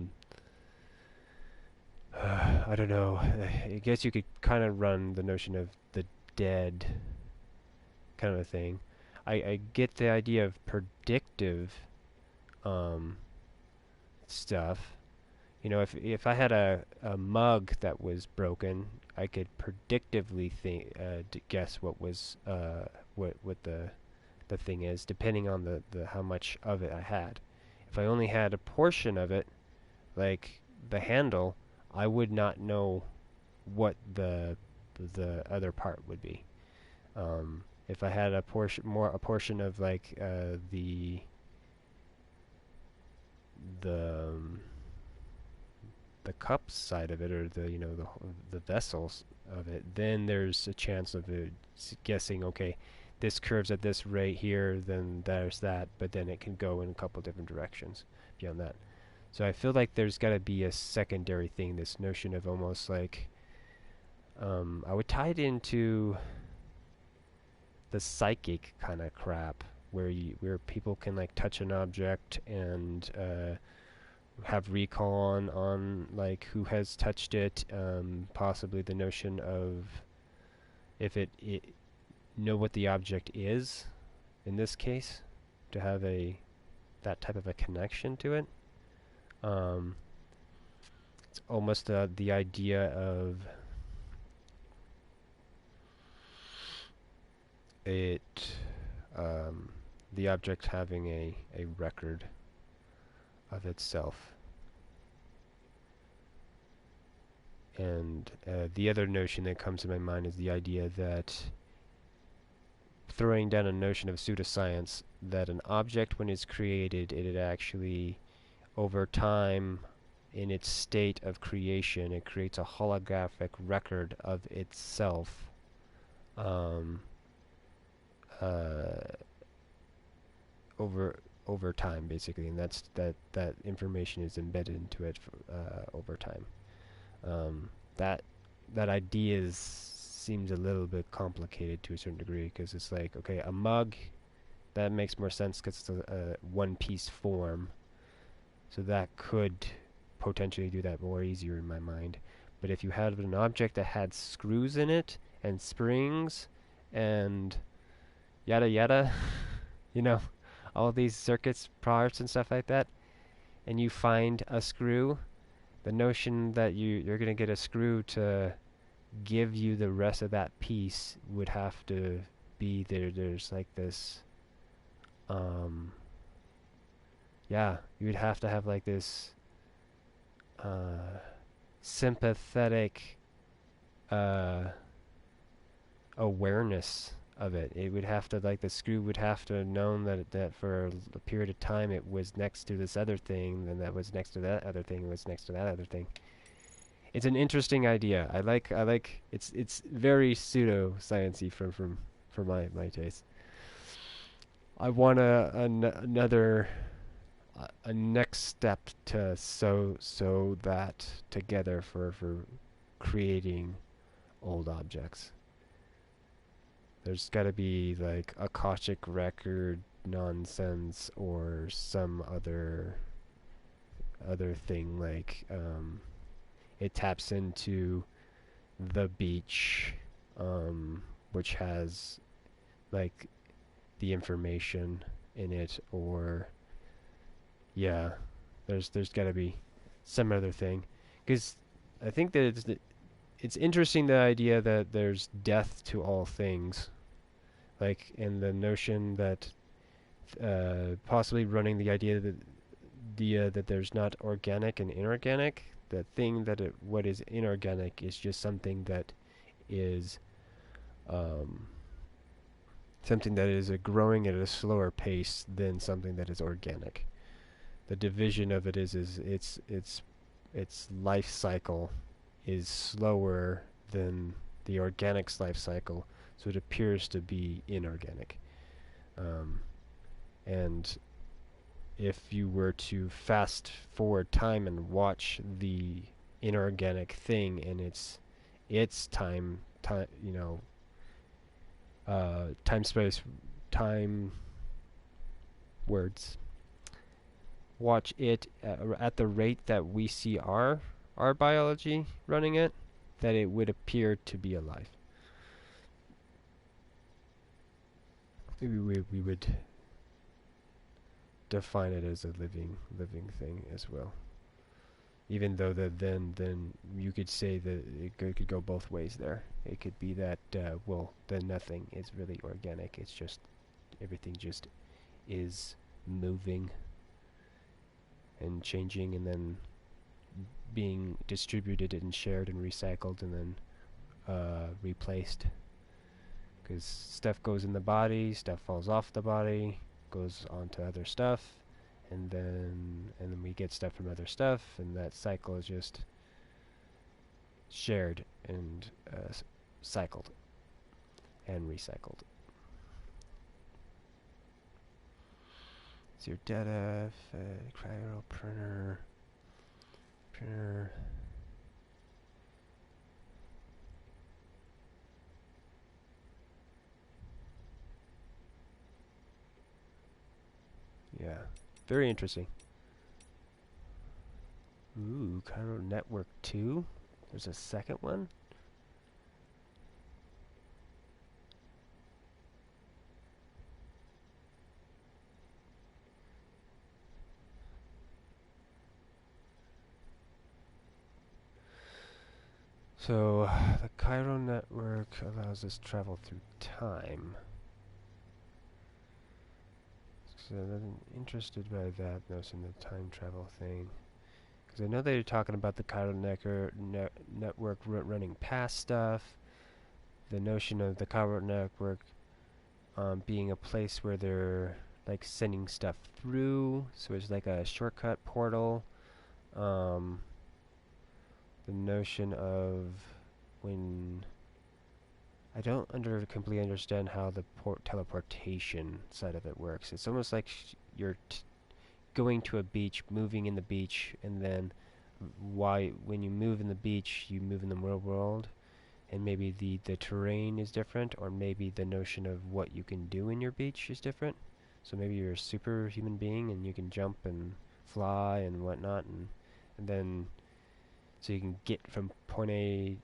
don't know. I guess you could kind of run the notion of the dead kind of a thing. I get the idea of predictive stuff. You know, if I had a mug that was broken, I could predictively guess what was what the thing is, depending on the how much of it I had. If I only had a portion of it, like the handle, I would not know what the other part would be. If I had a portion of like the cup side of it, or the vessels of it, then there's a chance of guessing, okay, this curves at this rate here, then there's that, but then it can go in a couple different directions beyond that. So I feel like there's got to be a secondary thing, this notion of almost like I would tie it into the psychic kind of crap, where people can like touch an object and have recall on like who has touched it, possibly the notion of if it know what the object is in this case, to have that type of a connection to it. It's almost the idea of it, the object having a record of itself. And the other notion that comes to my mind is the idea that, throwing down a notion of pseudoscience, that an object, when it's created, it actually, over time, in its state of creation, it creates a holographic record of itself over time, basically, and that information is embedded into it over time. That idea seems a little bit complicated to a certain degree, because it's like, okay, a mug, that makes more sense because it's a one-piece form, so that could potentially do that more easier in my mind. But if you had an object that had screws in it and springs and yada yada, all these circuits, parts and stuff like that, and you find a screw, the notion that you're going to get a screw to give you the rest of that piece would have to be there's like this you would have to have like this sympathetic awareness of it. It would have to, like, the screw would have to have known that for a period of time it was next to this other thing, then that was next to that other thing, was next to that other thing. It's an interesting idea. I like it's very pseudo-sciencey for my taste. I want another a next step to sew that together for creating old objects. There's got to be like Akashic record nonsense or some other thing, like it taps into the beach, which has like the information in it, or yeah, there's got to be some other thing, because I think that it's interesting, the idea that there's death to all things, like, and the notion that possibly running the idea that there's not organic and inorganic. The thing that what is inorganic is just something that is growing at a slower pace than something that is organic. The division of it is its life cycle is slower than the organic's life cycle, so it appears to be inorganic. And if you were to fast forward time and watch the inorganic thing in its time, you know, time words, watch it at the rate that we see our biology running it, that it would appear to be alive. We would define it as a living thing as well. Even though then you could say that it could go both ways there. It could be that well, then nothing is really organic. It's just everything just is moving and changing, and then being distributed and shared and recycled, and then replaced. Because stuff goes in the body, stuff falls off the body, goes on to other stuff, and then we get stuff from other stuff, and that cycle is just shared and cycled and recycled. It's your data, cryo printer. Yeah, very interesting. Ooh, Chiral Network 2? There's a second one? So, the Chiral Network allows us travel through time. So I'm interested by that notion, the time travel thing. Because I know they're talking about the Chiral Network running past stuff. The notion of the Chiral Network being a place where they're like sending stuff through, so it's like a shortcut portal. The notion of when I don't completely understand how the teleportation side of it works. It's almost like you're going to a beach, moving in the beach, and then when you move in the beach, you move in the real world, and maybe the terrain is different, or maybe the notion of what you can do in your beach is different. So maybe you're a superhuman being and you can jump and fly and whatnot, and then so you can get from point A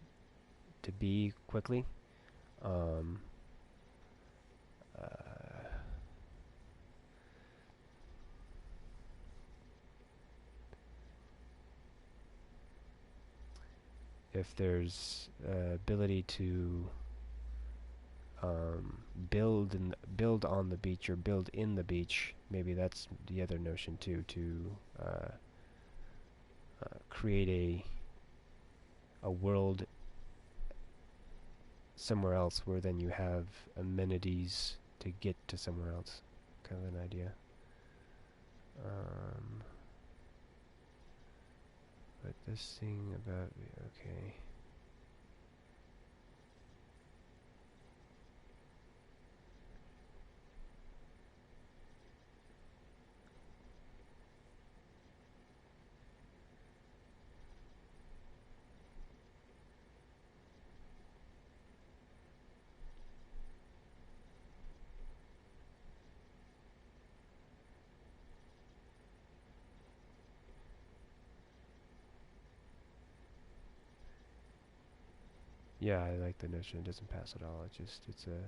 to B quickly. If there's ability to build on the beach or build in the beach, maybe that's the other notion too, to create a world somewhere else where then you have amenities to get to somewhere else, kind of an idea. But this thing about, okay. Yeah, I like the notion it doesn't pass at all. It's a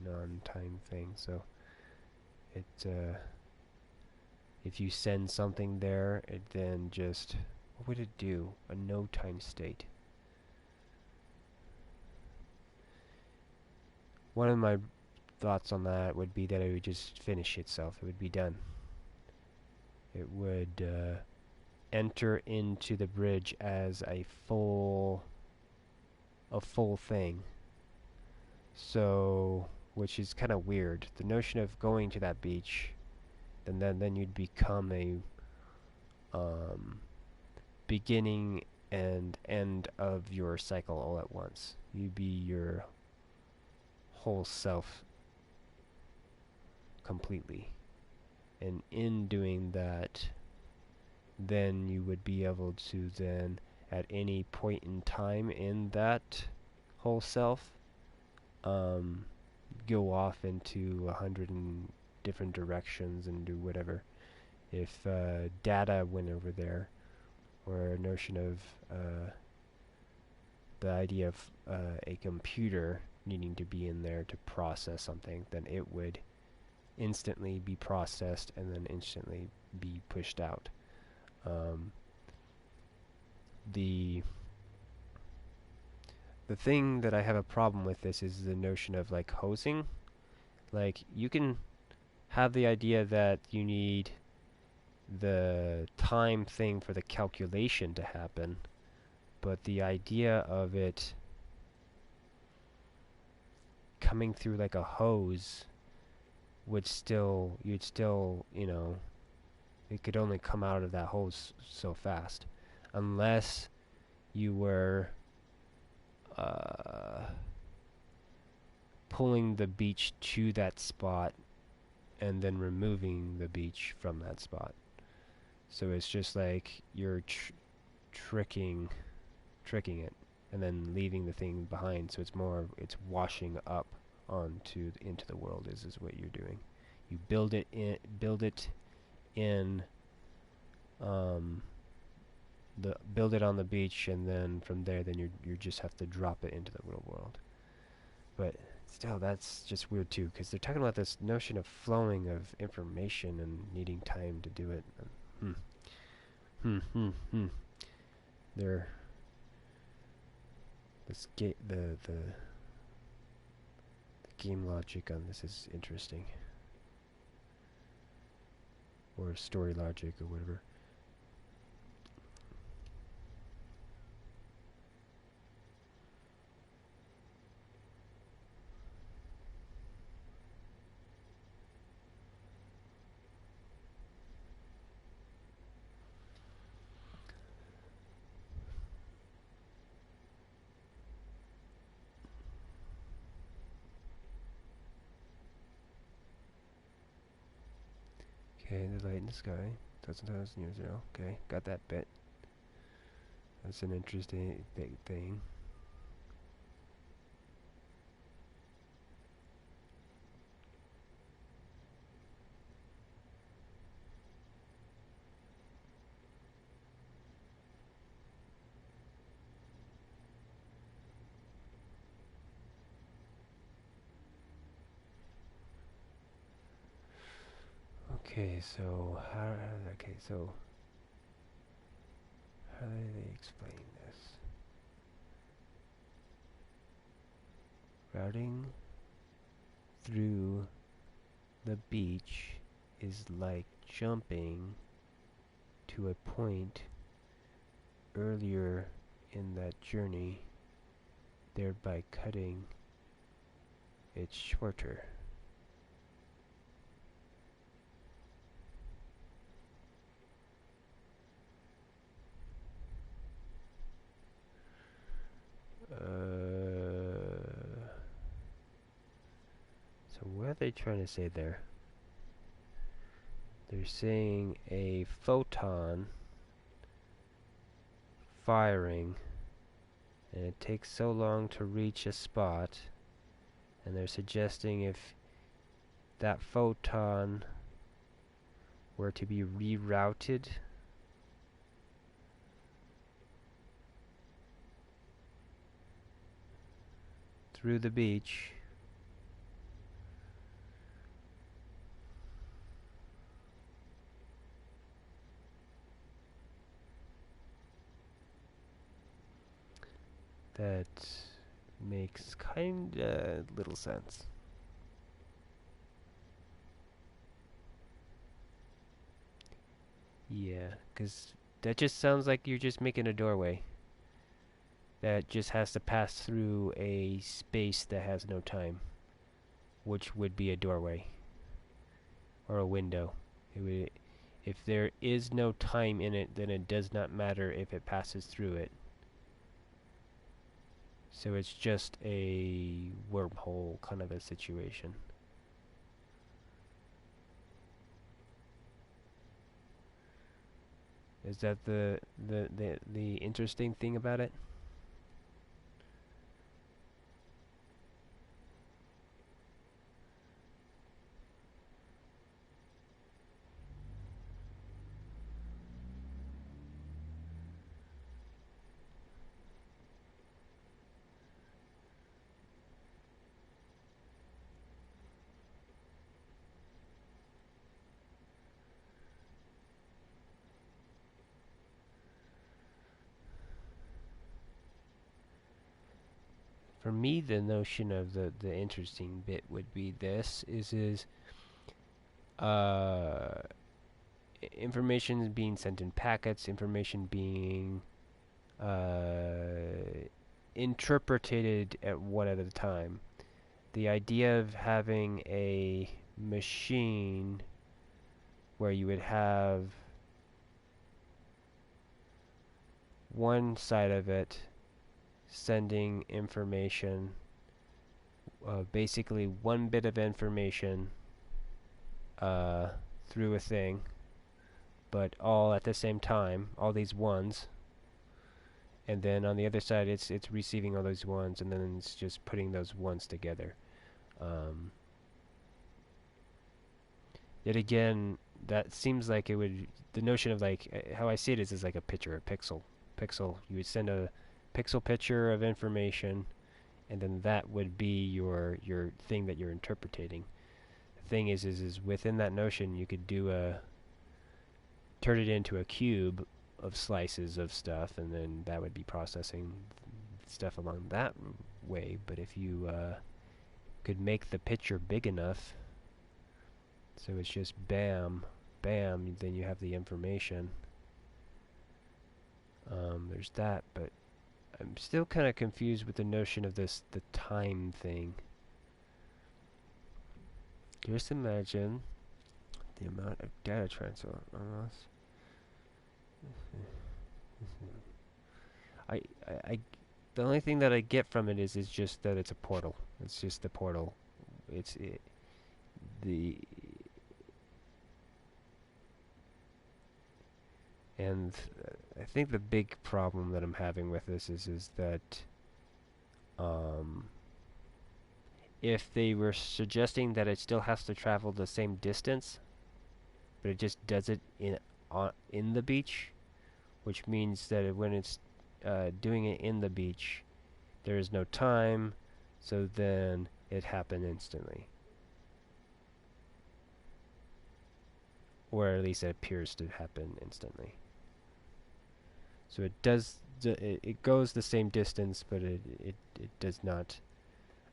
non-time thing. So it if you send something there, it then just, what would it do? A no-time state. One of my thoughts on that would be that it would just finish itself. It would be done. It would enter into the bridge as a full thing. So, which is kind of weird. The notion of going to that beach, and then you'd become a beginning and end of your cycle all at once. You'd be your whole self completely. And in doing that, then you would be able to then, at any point in time in that whole self, go off into 100 different directions and do whatever. If data went over there, or a notion of the idea of a computer needing to be in there to process something, then it would instantly be processed and then instantly be pushed out. The thing that I have a problem with this is the notion of like hosing. Like, you can have the idea that you need the time thing for the calculation to happen, but the idea of it coming through like a hose would still, you'd still, you know, it could only come out of that hose so fast, unless you were pulling the beach to that spot and then removing the beach from that spot. So it's just like you're tricking it and then leaving the thing behind. So it's more, it's washing up onto into the world is what you're doing. You build it in build it on the beach, and then from there then you just have to drop it into the real world. But still, that's just weird too, because they're talking about this notion of flowing of information and needing time to do it. They're the game logic on this is interesting, or story logic or whatever. Okay, the light in the sky. 1,000 years ago. Okay, got that bit. That's an interesting big thing. Okay, so how do they explain this? Routing through the beach is like jumping to a point earlier in that journey, thereby cutting it shorter. So what are they trying to say there? They're saying a photon firing, and it takes so long to reach a spot, and they're suggesting if that photon were to be rerouted, through the beach. That makes kinda little sense. Yeah, 'cause that just sounds like you're just making a doorway that just has to pass through a space that has no time, which would be a doorway or a window. It would, if there is no time in it, then it does not matter if it passes through it. So it's just a wormhole kind of a situation. Is that the interesting thing about it? For me, the notion of the interesting bit would be this is information is being sent in packets, information being interpreted at one at a time. The idea of having a machine where you would have one side of it sending information, basically one bit of information through a thing, but all at the same time, all these ones, and then on the other side it's receiving all those ones, and then it's just putting those ones together. Yet again, that seems like it would, the notion of like, how I see it is like a picture, a pixel. You would send a pixel picture of information, and then that would be your thing that you're interpreting. The thing is within that notion you could do turn it into a cube of slices of stuff, and then that would be processing stuff along that way. But if you could make the picture big enough so it's just bam, bam, then you have the information. There's that, but I'm still kind of confused with the notion of the time thing. Just imagine the amount of data transfer. The only thing that I get from it is just that it's a portal. It's just the portal. And I think the big problem that I'm having with this is that if they were suggesting that it still has to travel the same distance, but it just does it in the beach, which means that when it's doing it in the beach, there is no time, so then it happened instantly. Or at least it appears to happen instantly. So it does, it goes the same distance, but it does not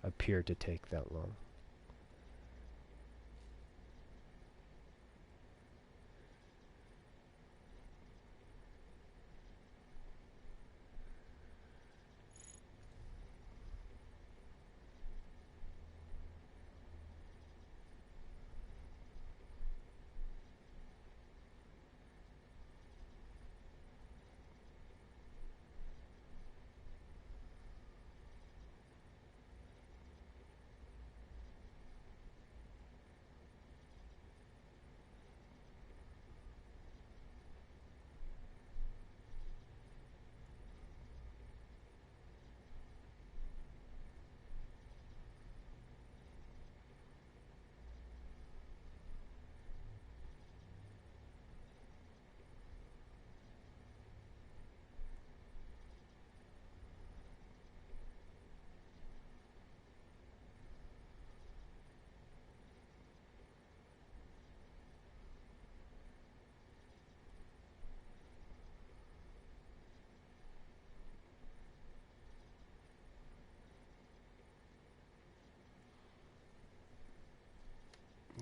appear to take that long.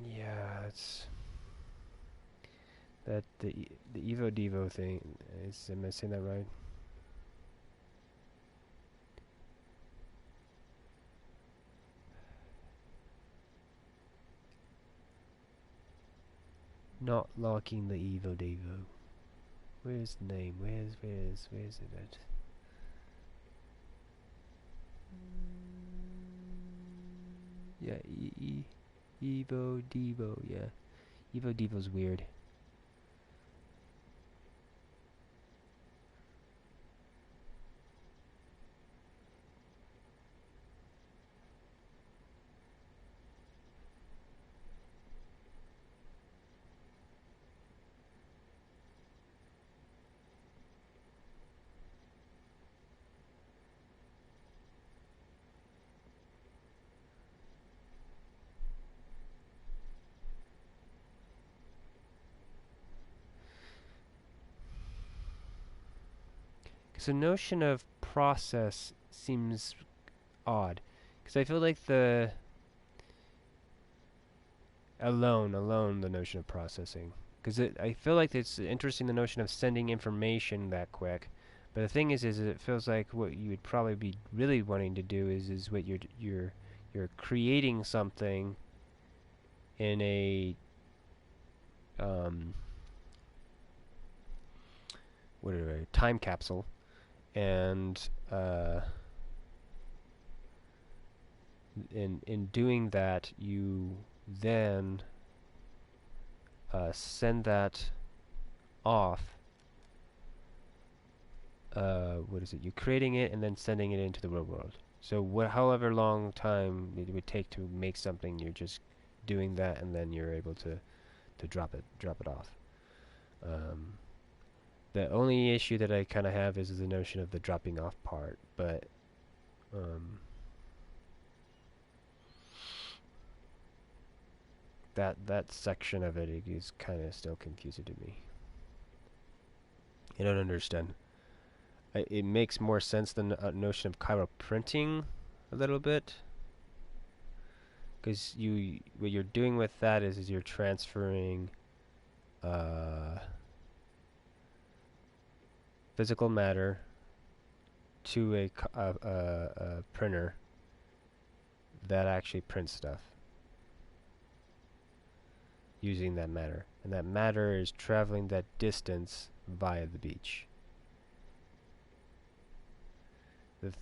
Yeah, it's that the Evo Devo thing. Am I saying that right? Not liking the Evo Devo. Where's the name? Where's it at? Yeah, Evo Devo. Yeah, Evo Devo's weird. Because the notion of process seems odd. Because I feel like the alone the notion of processing. Because I feel like it's interesting the notion of sending information that quick. But the thing is it feels like what you would probably be really wanting to do is what you're creating something in a time capsule, and in doing that you then send that off. What is it? You're creating it and then sending it into the real world. So however long time it would take to make something, you're just doing that, and then you're able to drop it off. The only issue that I kind of have is the notion of the dropping off part, but that section of it is kind of still confusing to me. I don't understand. It makes more sense than the notion of chiral printing a little bit, because what you're doing with that is you're transferring physical matter to a printer that actually prints stuff using that matter, and that matter is traveling that distance via the beach.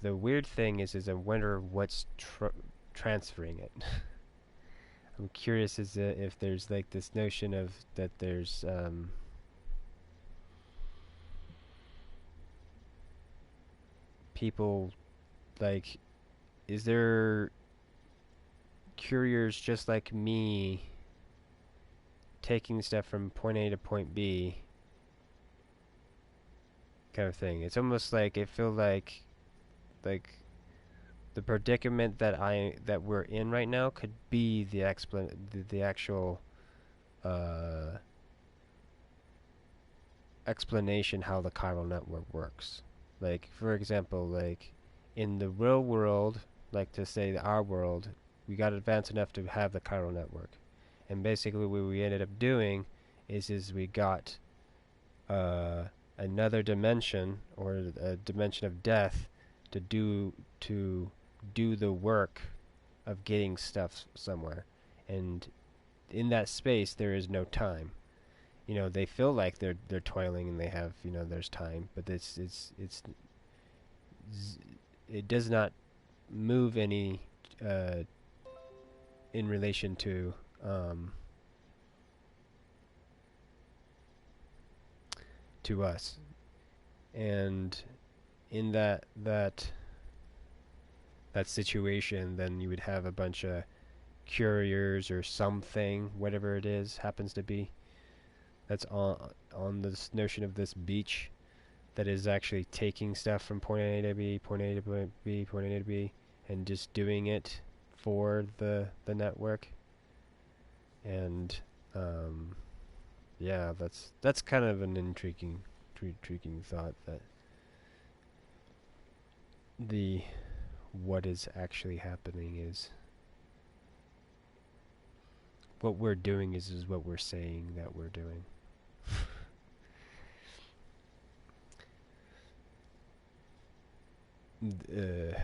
The weird thing is I wonder what's transferring it. I'm curious if there's like this notion of that there's people, like, is there couriers just like me taking stuff from point A to point B kind of thing. It's almost like it feels like the predicament that we're in right now could be the actual explanation how the chiral network works. Like, for example, like in the real world, like to say our world, we got advanced enough to have the chiral network, and basically what we ended up doing is we got another dimension, or a dimension of death, to do the work of getting stuff somewhere, and in that space there is no time. You know, they feel like they're toiling and they have, you know, there's time, but it does not move any in relation to us. And in that situation, then you would have a bunch of couriers or something, whatever it is happens to be, that's on this notion of this beach, that is actually taking stuff from point A to B, point A to point B, point A to B, and just doing it for the network. And yeah, that's kind of an intriguing thought, that what is actually happening is what we're doing is what we're saying that we're doing. Yeah.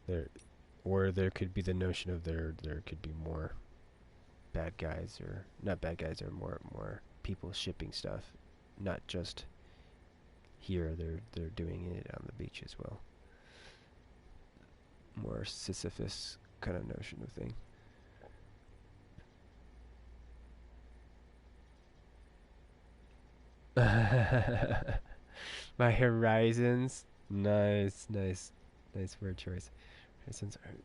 There could be the notion of there could be more bad guys, or not bad guys, or more people shipping stuff, not just here. They're doing it on the beach as well. More Sisyphus kind of notion of thing. My horizons. Nice word choice. Horizons art.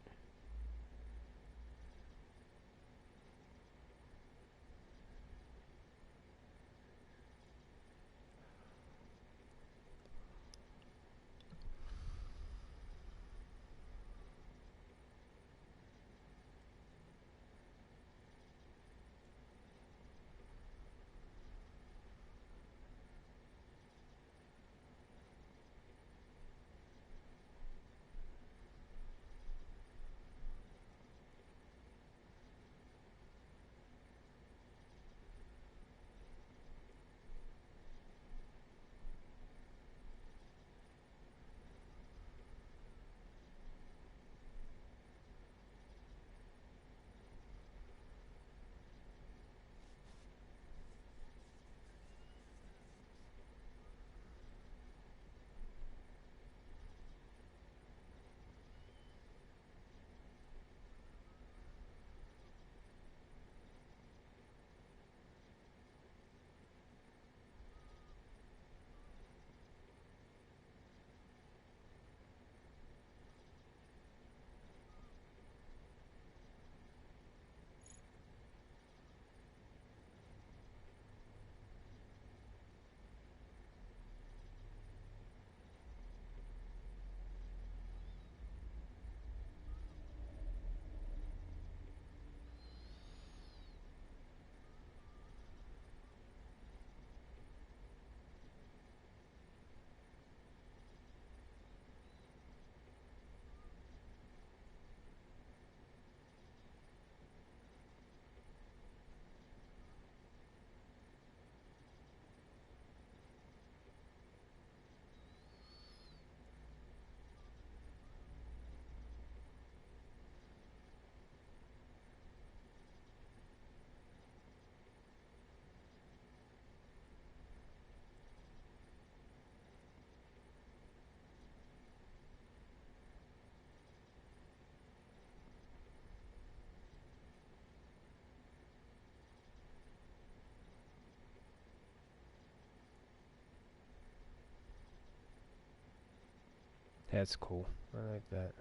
That's cool. I like that.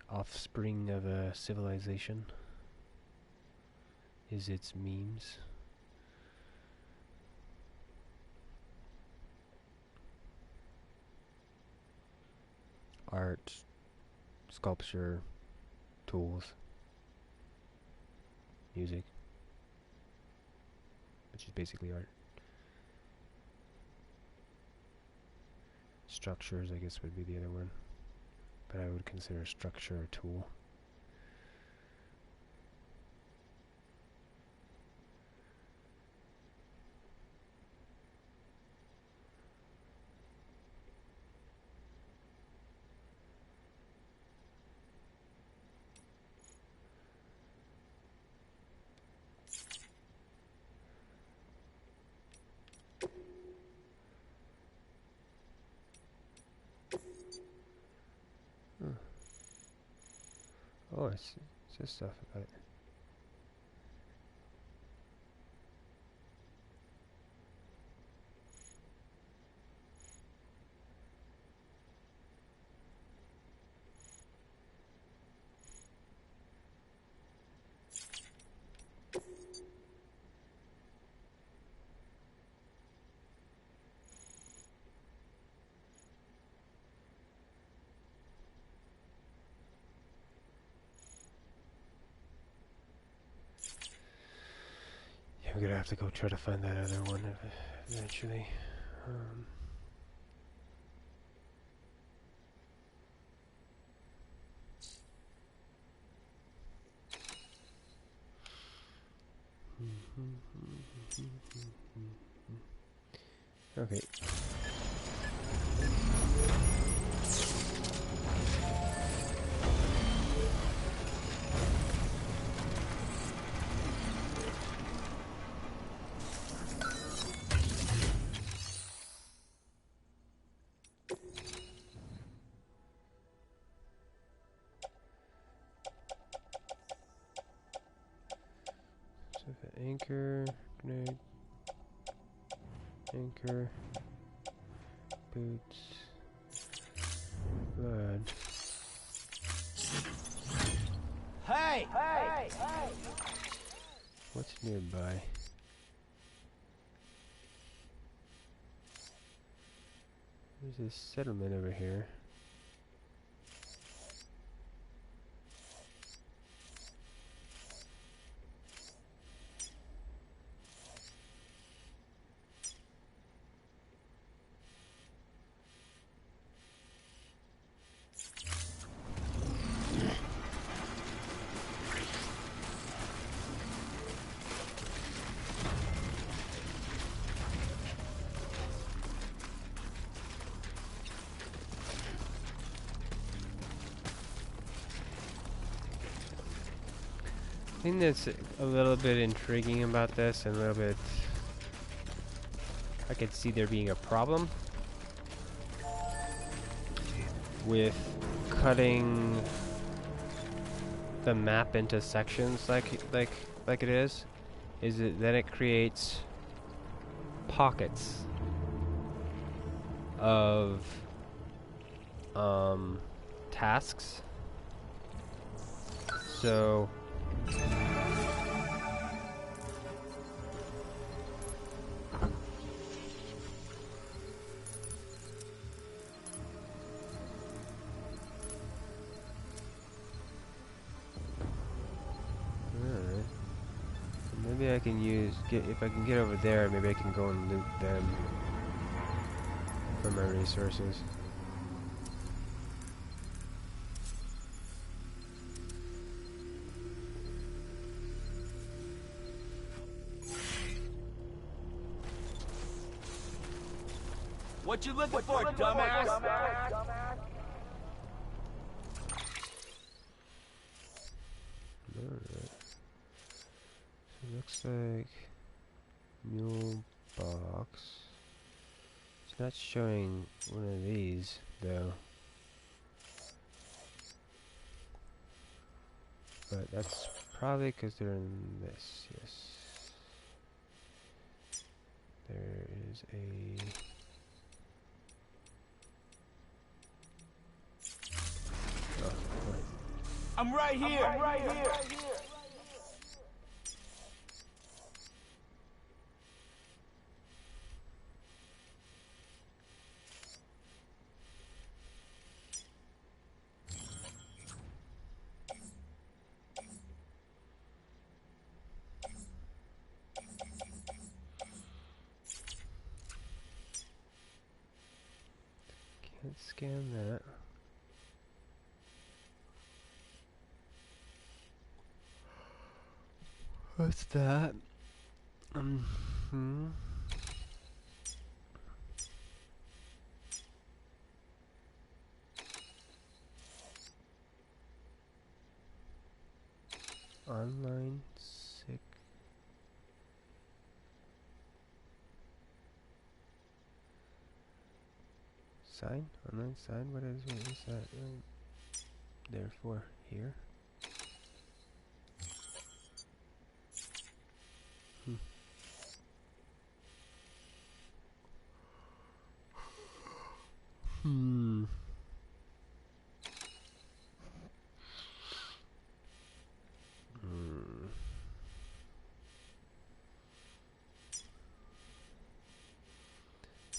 Offspring of a civilization is its memes. Art, sculpture, tools, music, which is basically art. Structures, I guess, would be the other one, but I would consider structure a tool. Oh, it's just stuff about it. Yeah, we're gonna have to go try to find that other one eventually. Okay. So if I anchor, grenade, anchor, boots, blood. Hey! Hey! What's nearby? There's a settlement over here. The thing that's a little bit intriguing about this, and a little bit, I could see there being a problem with cutting the map into sections like it is it then it creates pockets of tasks. So maybe I can if I can get over there, maybe I can go and loot them for my resources. What you looking for, dumbass? Alright. So it looks like mule box. It's not showing one of these though. But that's probably because they're in this, yes. There is a... Oh, right. I'm right here. I'm right here. Can't scan that. What's that? Online sick. Sign? Online sign? What is that? Therefore, here.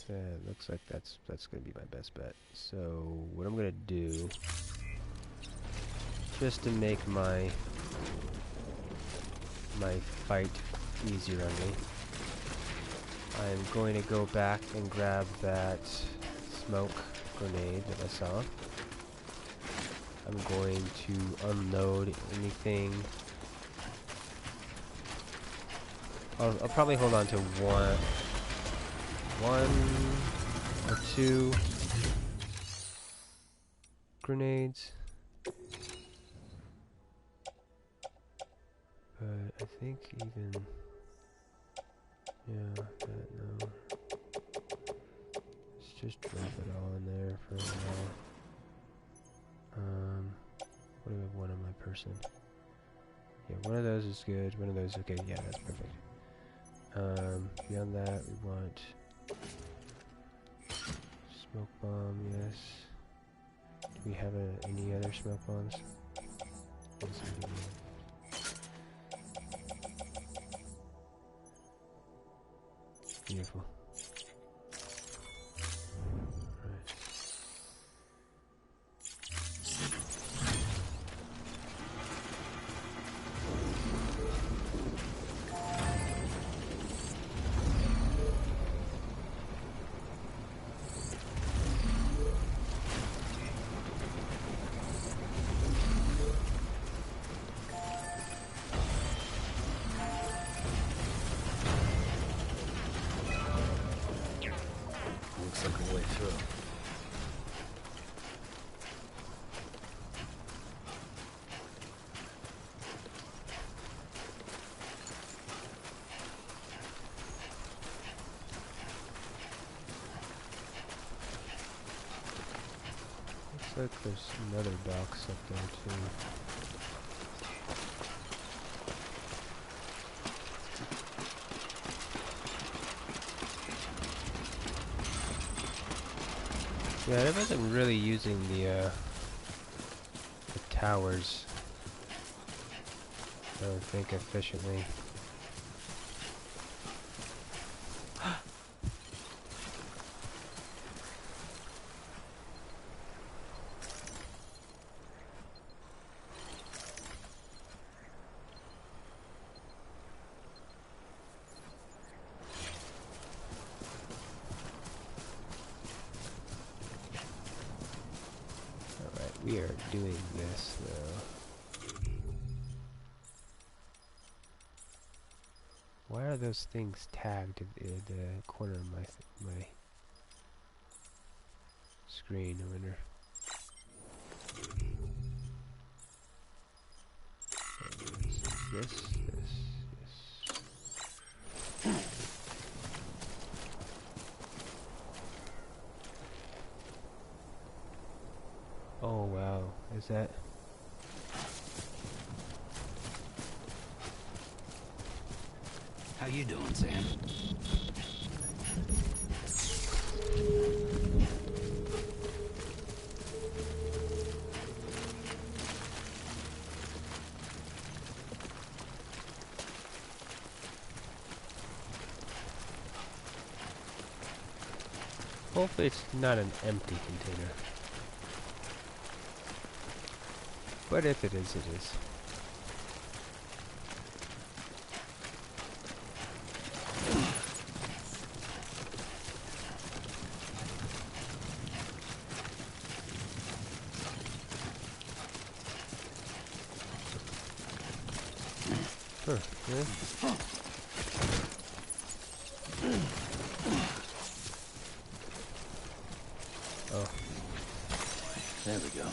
So it looks like that's gonna be my best bet. So what I'm gonna do, just to make my fight easier on me, I'm going to go back and grab that smoke grenade that I saw. I'm going to unload anything I'll probably hold on to one or two grenades. But I think even, yeah, that, no. Let's just drop it all in there for now. What do I have one on my person? Yeah, one of those is good, one of those, okay, yeah, that's perfect. Beyond that, we want smoke bomb, yes. Do we have any other smoke bombs? Yes, we do. Beautiful. Right. Looks like a way through. Looks like there's another docks up there too. Yeah, I wasn't really using the towers, I don't think, efficiently. Alright, we are doing this though. Why are those things tagged at the corner of my screen? I wonder. This, yes. Oh wow, is that? How you doing, Sam? Hopefully it's not an empty container. But if it is, it is. Huh, yeah. Oh. There we go.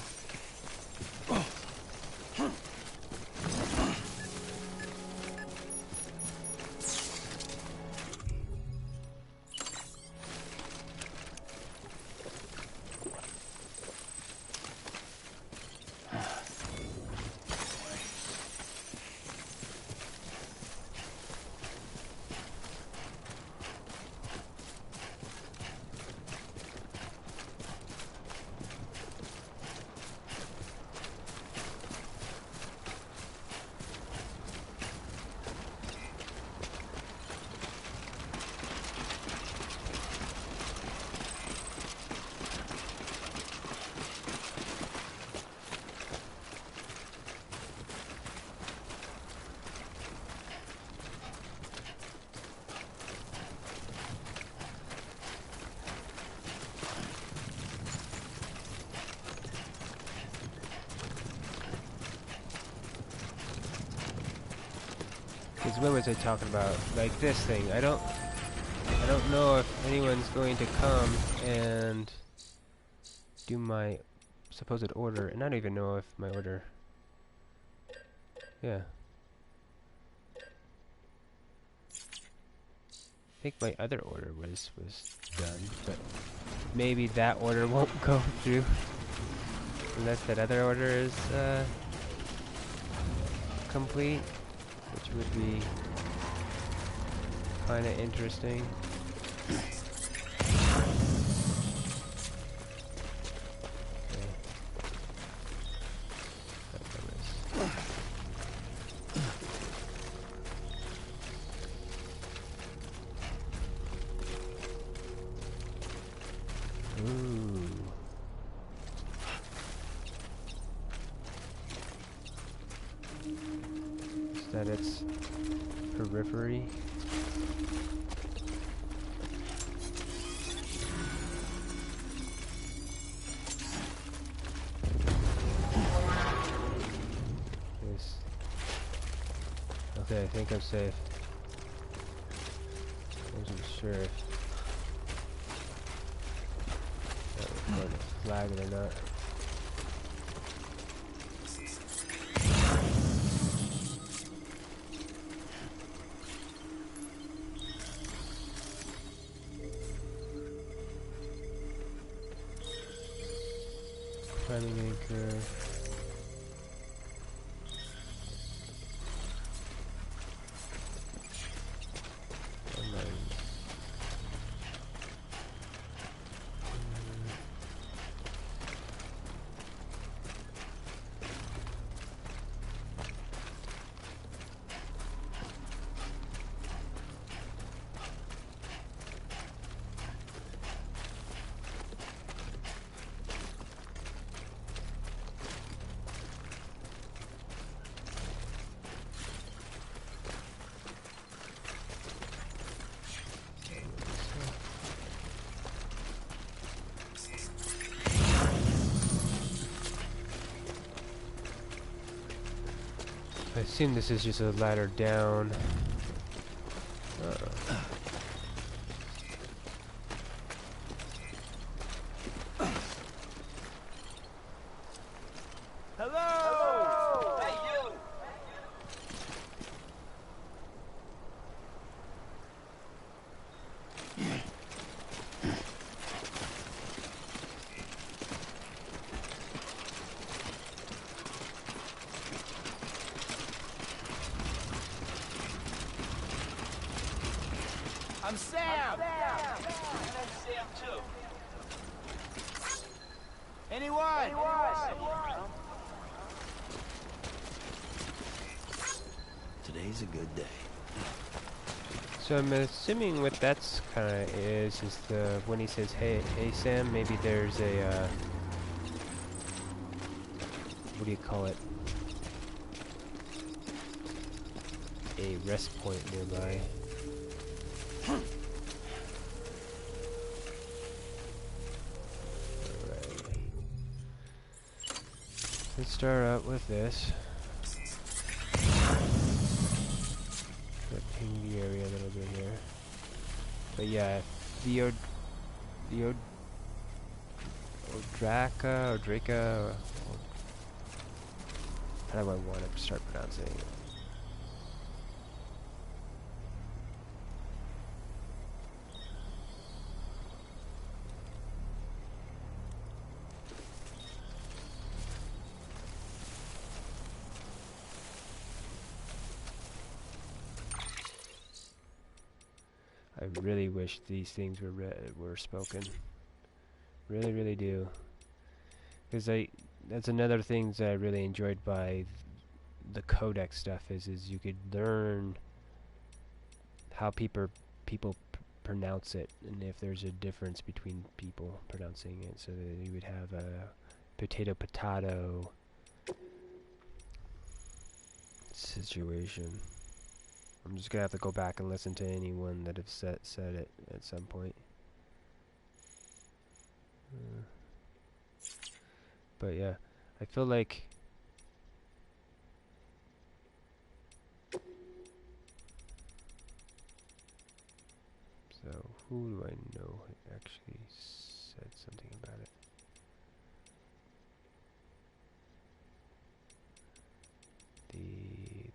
Because what was I talking about? Like this thing. I don't know if anyone's going to come and do my supposed order, and I don't even know if my order. Yeah. I think my other order was done, but maybe that order won't go through unless that other order is complete, which would be kind of interesting. That its periphery. Yes. Okay, I think I'm safe. I wasn't sure if that was going to flag it or not. Climbing anchor. I assume this is just a ladder down. Hello! Hey, you! I'm Sam! And I'm Sam too. Anyone? Today's a good day. So I'm assuming what that's kind of is the when he says hey Sam, maybe there's a what do you call it? A rest point nearby. Alright. Let's start out with this. Ping the area a little bit here. But yeah, the Draca, or how do I want to start pronouncing it? I really wish these things were spoken. Really, really do. Because that's another thing that I really enjoyed by the codex stuff is you could learn how people pronounce it, and if there's a difference between people pronouncing it, so that you would have a potato situation. I'm just gonna have to go back and listen to anyone that have said it at some point. But yeah, I feel like Who do I know actually said something about it?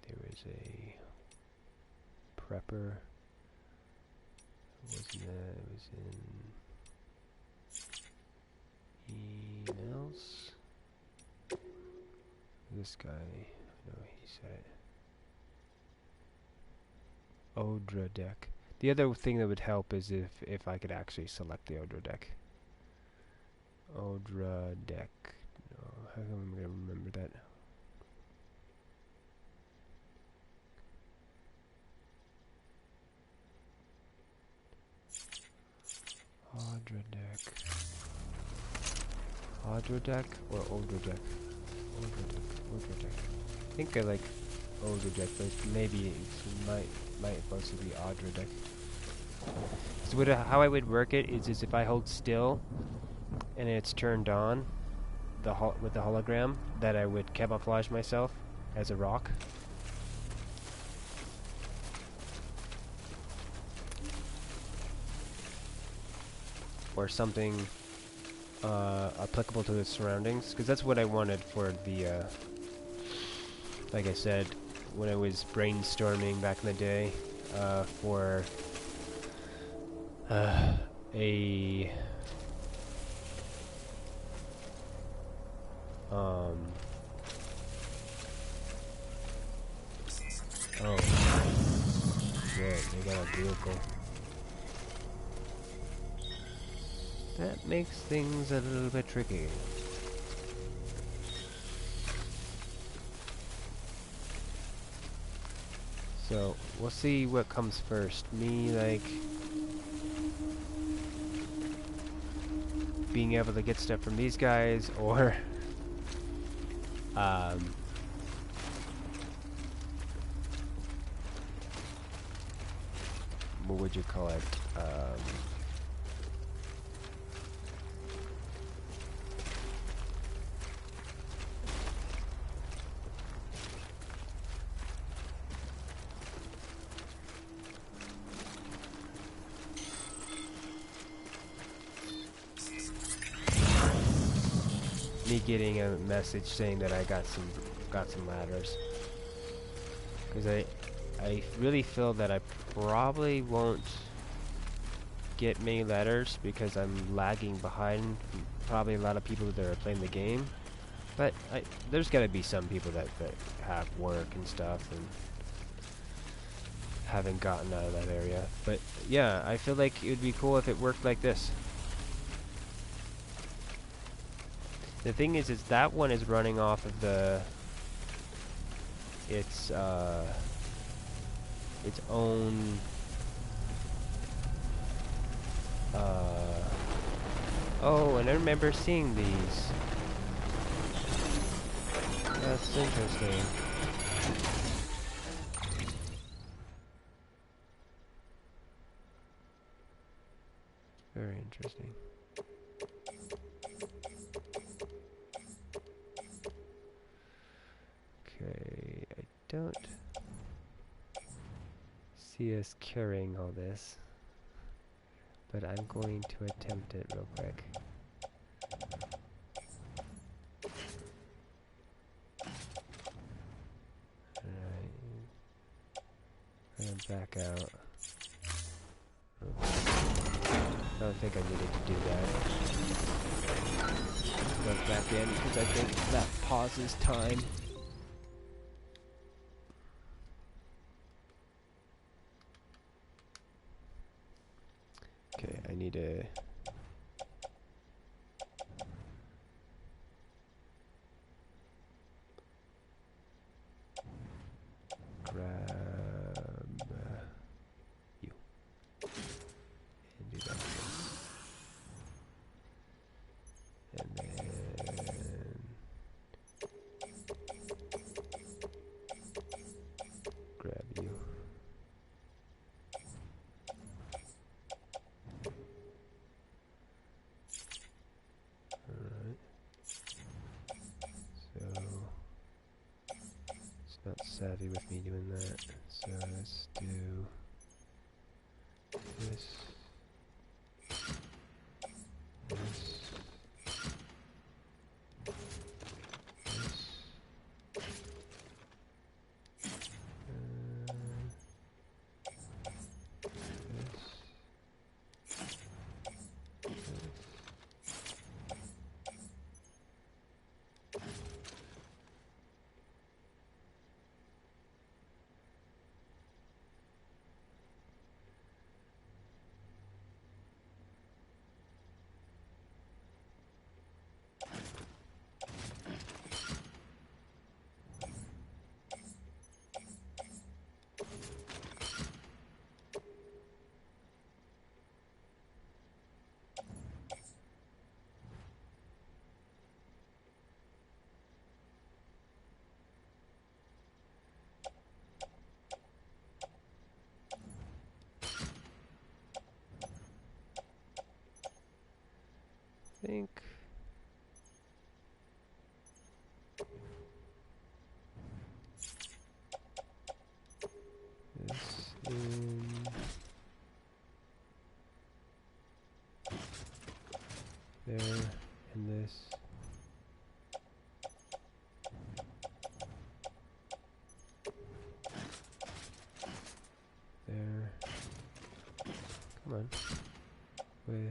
There was a prepper. It wasn't that, it was in emails. This guy, no, he said it. Odra deck. The other thing that would help is if I could actually select the Odra deck. Odra deck. No, how am I gonna remember that? Odra deck. Odra deck or Odra deck? Odra deck. Odra deck. I think I like Odra deck, but maybe it might mostly be Odra deck. So how I would work it is if I hold still and it's turned on with the hologram, that I would camouflage myself as a rock. Or something applicable to the surroundings, because that's what I wanted for the like I said when I was brainstorming back in the day for a oh shit, they got a vehicle. That makes things a little bit tricky. So, we'll see what comes first. Me, like, being able to get stuff from these guys, or, what would you call it? Me getting a message saying that I got some ladders, because I really feel that I probably won't get many ladders because I'm lagging behind probably a lot of people that are playing the game. But there's got to be some people that have work and stuff and haven't gotten out of that area. But yeah, I feel like it would be cool if it worked like this. The thing is that one is running off of its own oh, and I remember seeing these. That's interesting. Very interesting. Okay, I don't see us carrying all this, but I'm going to attempt it real quick. Alright. And back out. I don't think I needed to do that. Go back in because I think that pauses time. Okay, I need to grab you and do that again. And then grab you. Alright. So it's not savvy with me doing that. So let's do this think this in there and this. There. Come on. With right.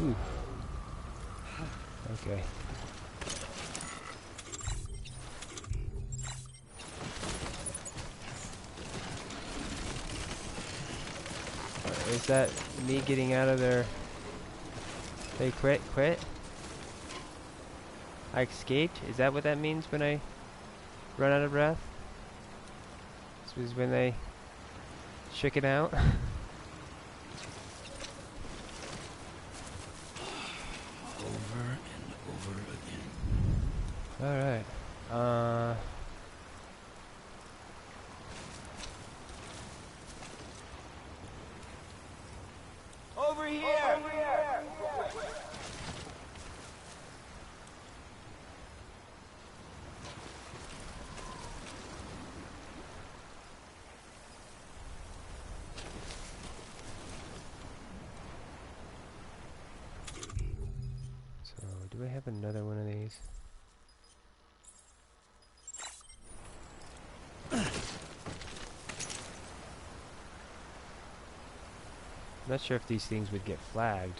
Ooh. Okay. Is that me getting out of there? They quit? I escaped? Is that what that means when I run out of breath? This was when they chicken out? Over and over again. Alright. Over here! So, do I have another one of these? I'm not sure if these things would get flagged.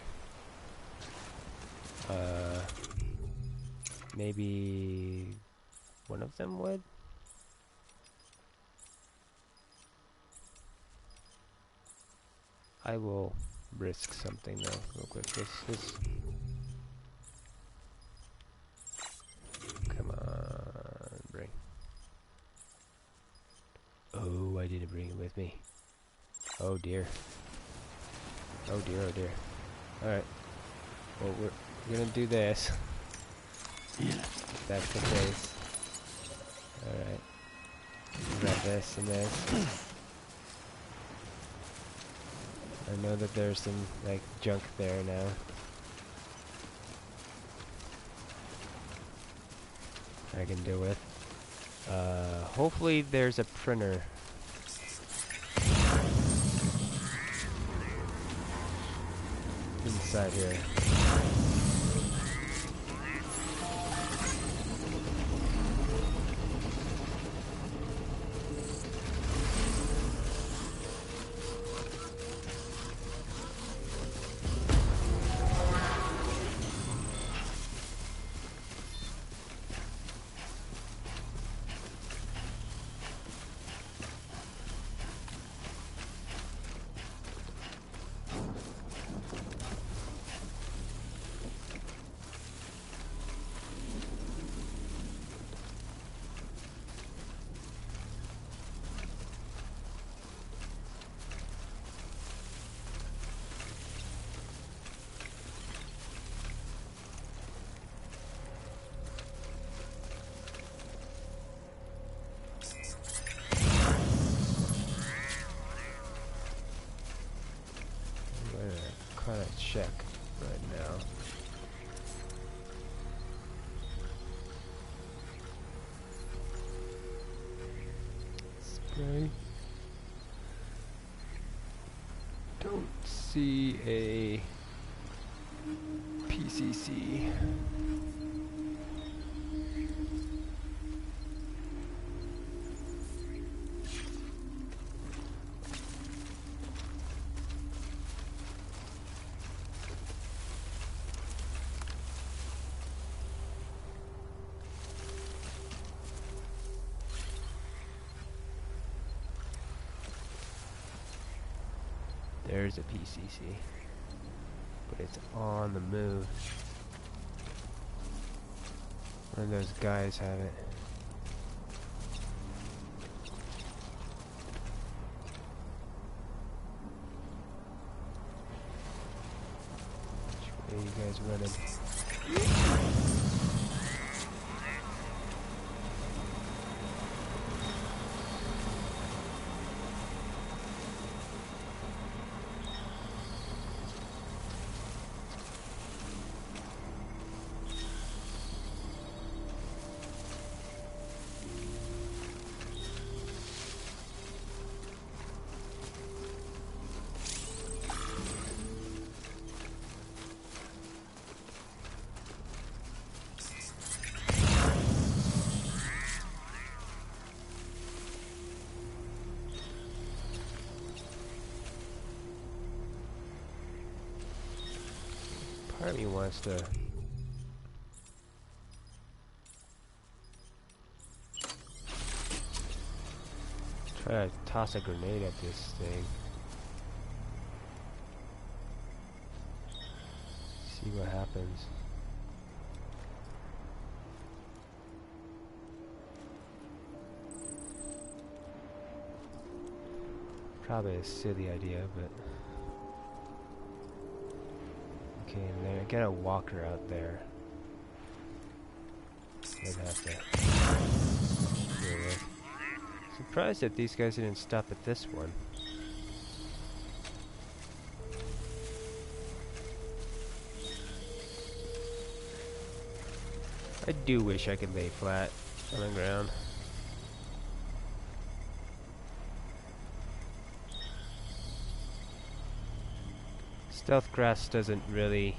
Maybe one of them would? I will risk something though, real quick. This. Come on, bring. Oh, I didn't bring it with me. Oh dear. Oh dear, oh dear. Alright. Well, we're gonna do this. Yeah. If that's the case. Alright. Grab this and this. I know that there's some, like, junk there now. I can deal with. Hopefully there's a printer. Inside here. check right now. Spray. Don't see a PCC. There's a PCC, but it's on the move. One of those guys have it. Which way you guys running? Part of me wants to try to toss a grenade at this thing. See what happens. Probably a silly idea, but okay, and there, get a walker out there. I'd have to. Yeah. Surprised that these guys didn't stop at this one. I do wish I could lay flat on the ground. Stealth grass doesn't really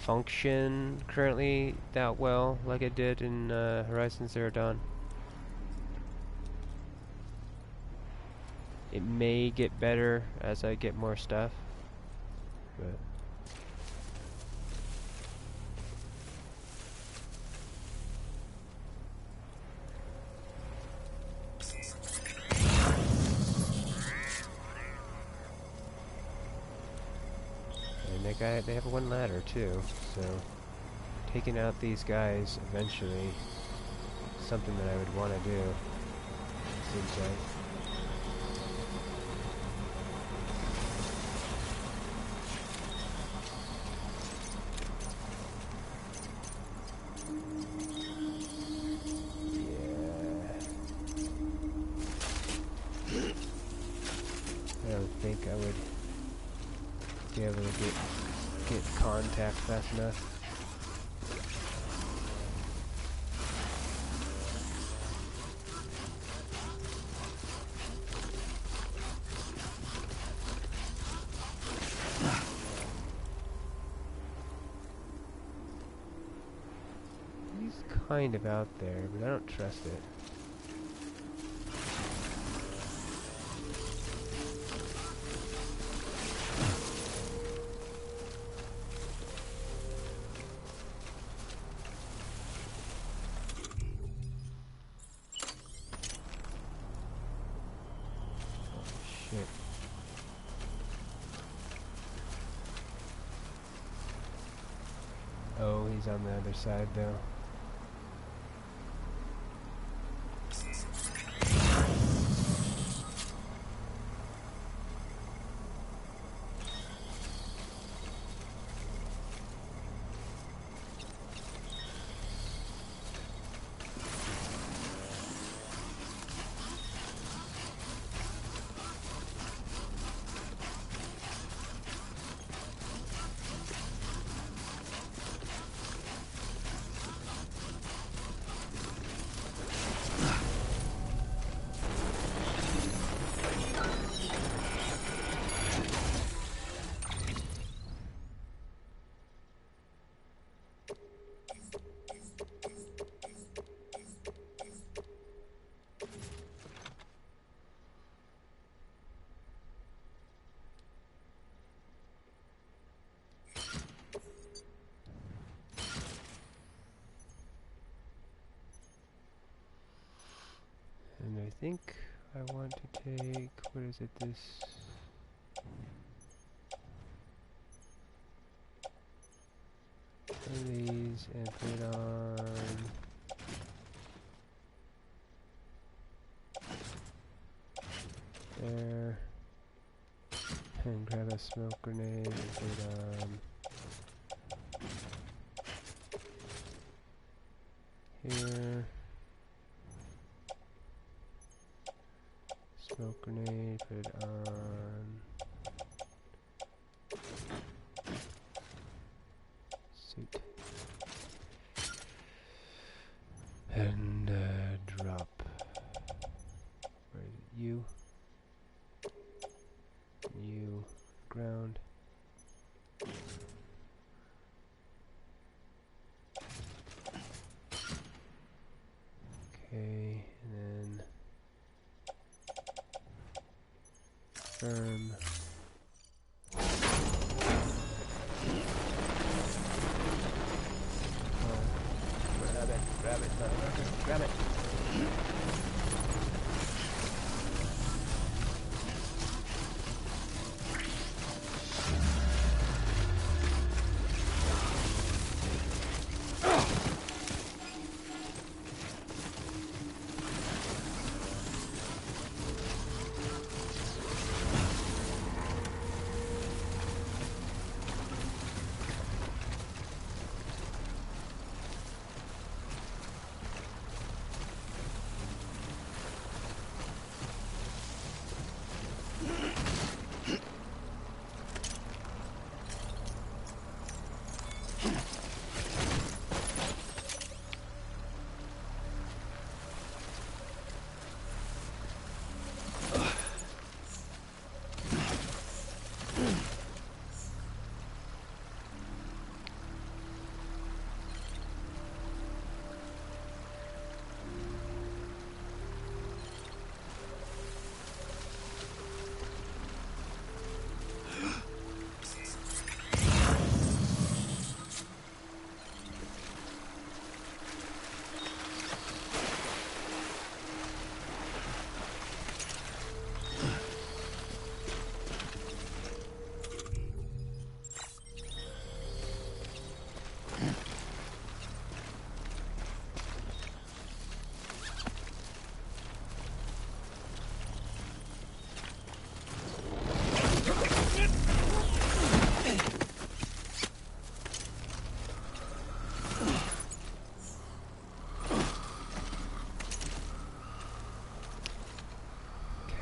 function currently that well like it did in Horizon Zero Dawn. It may get better as I get more stuff, but they have one ladder too, so taking out these guys eventually is something that I would want to do, it seems like. Yeah. I don't think I would be able to get contact fast enough. He's kind of out there, but I don't trust it. Shit. Oh, he's on the other side though. I think I want to take, what is it, this? One of these and put it on. There. And grab a smoke grenade and put it on. Here. Smoke grenade, put it on. Suit. And drop. Where is it? You. You. Ground. Okay, and then firm. Grab it, grab it.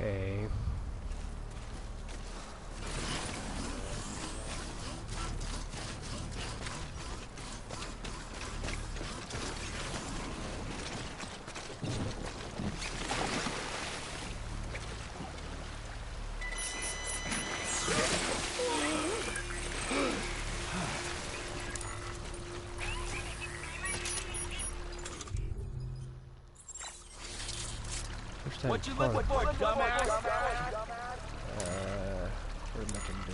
Okay. What you looking for, dumbass? What am I gonna do?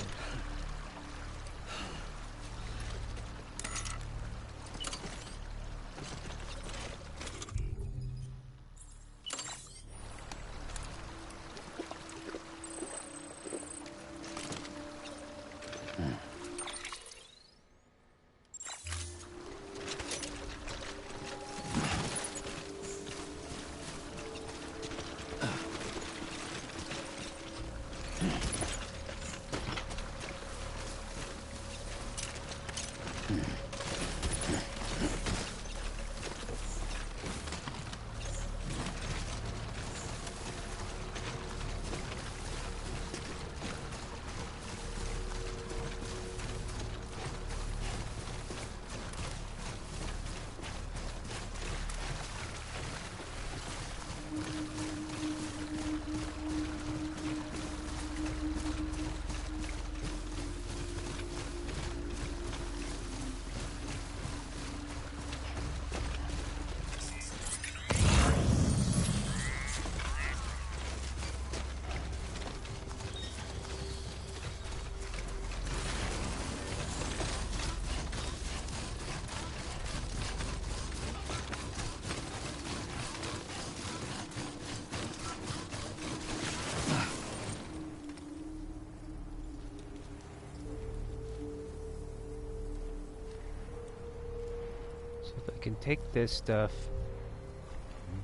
So if I can take this stuff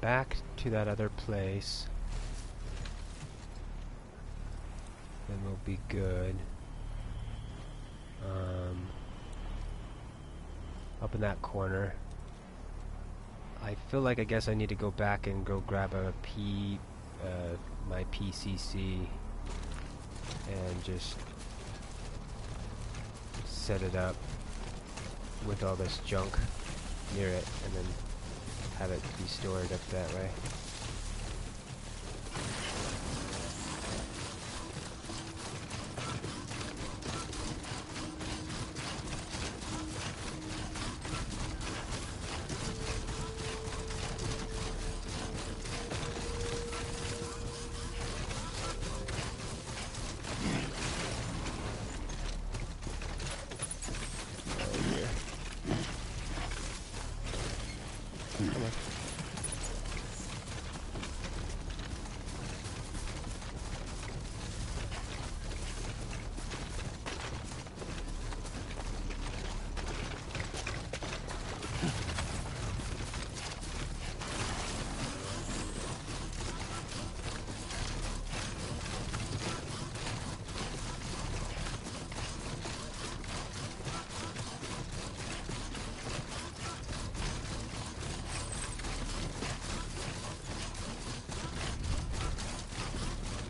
back to that other place, then we'll be good. Up in that corner. I feel like I guess I need to go back and go grab my PCC and just set it up with all this junk near it and then have it be stored up that way.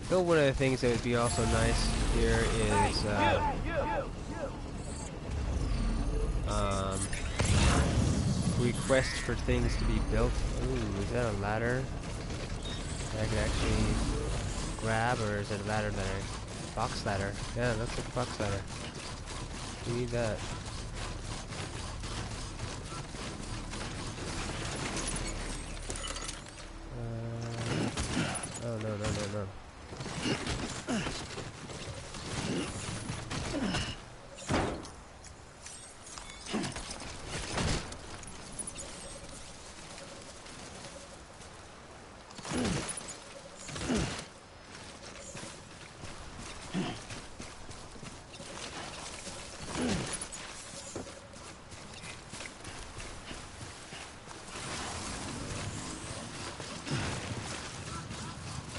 So one of the things that would be also nice here is requests for things to be built. Ooh, is that a ladder that I can actually grab, or is it a ladder that I... box ladder? Yeah, it looks like a box ladder. We need that. Oh, no.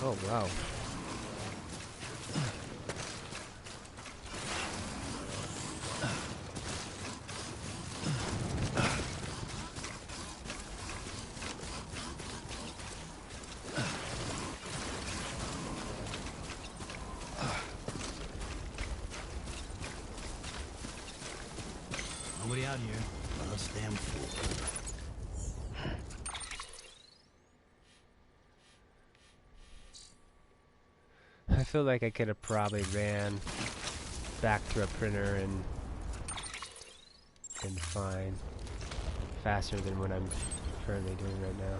Oh, wow. Nobody out here but us damn fools. I feel like I could have probably ran back to a printer and fine faster than what I'm currently doing right now.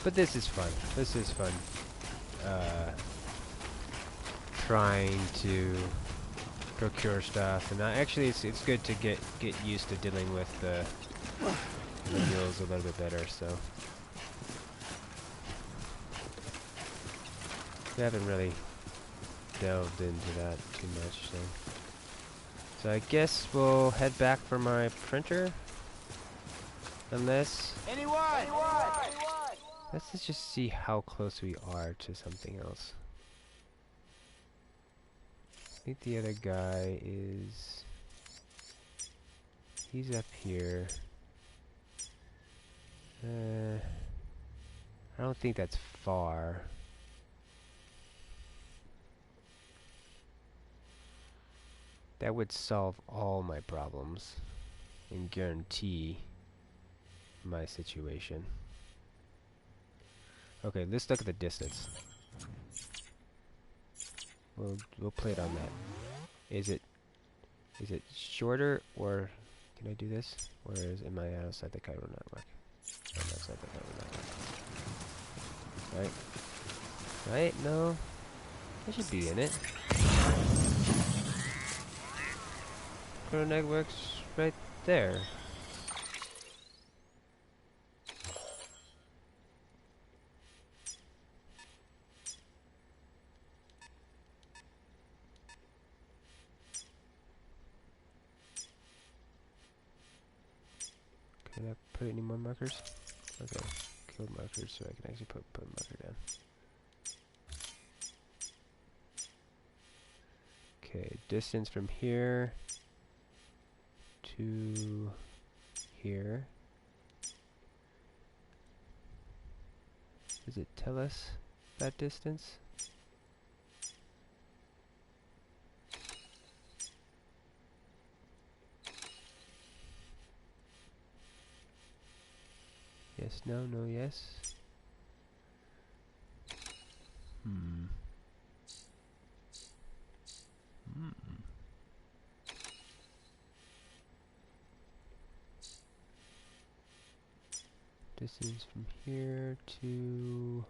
But this is fun. This is fun. Trying to procure stuff, and actually it's good to get used to dealing with the mules a little bit better. So we haven't really delved into that too much. So I guess we'll head back for my printer, unless let's just see how close we are to something else. I think the other guy is... he's up here. I don't think that's far. That would solve all my problems and guarantee my situation. Okay, let's look at the distance. We'll play it on that. Is it shorter, or can I do this? Or am I outside the chiral network? I'm outside the chiral network. Right? No. I should be in it. Chiral network's right there. Can I put any more markers? Okay, killed markers so I can actually put a marker down. Okay, distance from here to here. Does it tell us that distance? Yes, no, no, yes. Hmm. Distance from here to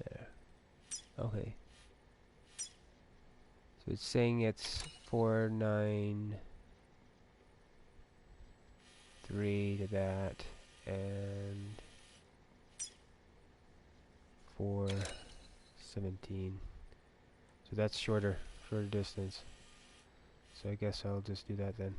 there. Okay. So it's saying it's 493 to that and 417. So that's shorter distance. So I guess I'll just do that then.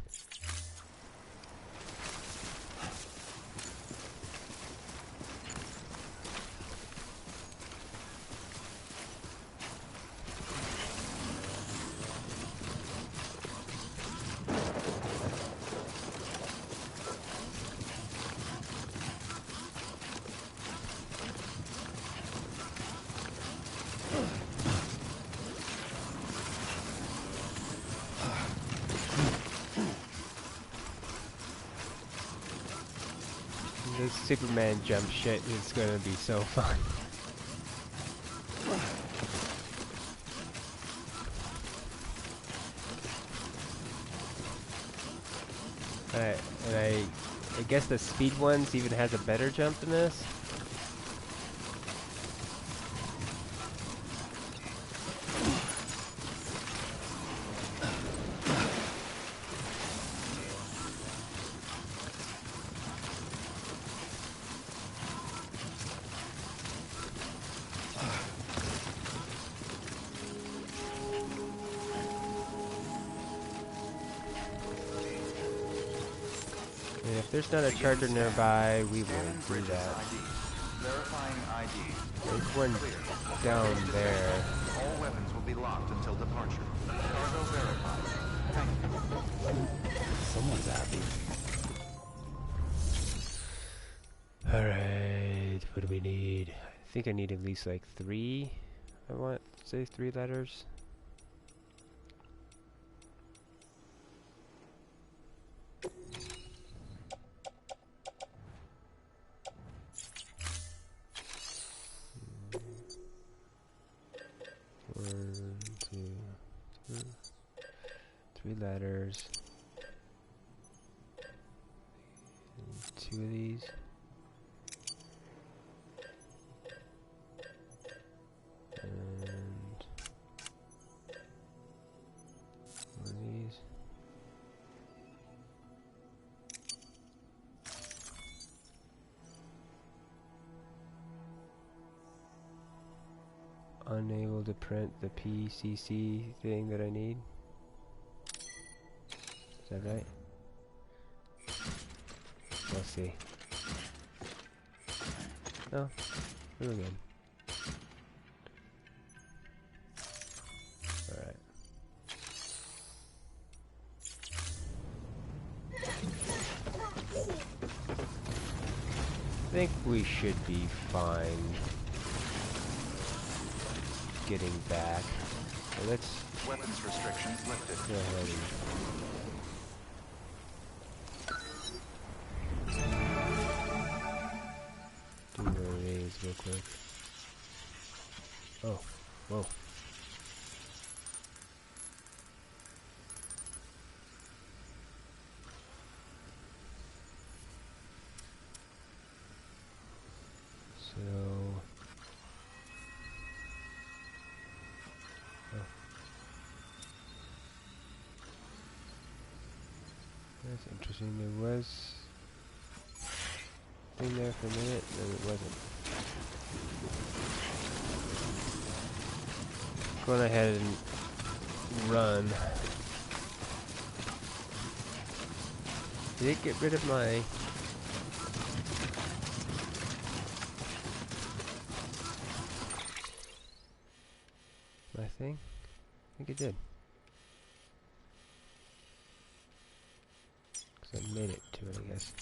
This Superman jump shit is gonna be so fun. And I guess the speed ones even has a better jump than this. And if there's not a charger nearby, we will do that. Verifying ID. There's one down there. All weapons will be locked until departure. Cargo verified. Thank you. Someone's happy. Alright, what do we need? I think I need at least like 3. I want to say 3 letters. One, two, 3 letters. And 2 of these. And 1 of these. Unable to print the PCC thing that I need. Is that right? We'll see. No, we're good. Alright. I think we should be fine getting back. So let's Weapons restrictions lifted. go ahead and do one of these real quick. Oh, whoa. So That's interesting. There was a thing there for a minute, and it wasn't. Going ahead and run. Did it get rid of my... thing? I think it did. Because I made it to it, I guess.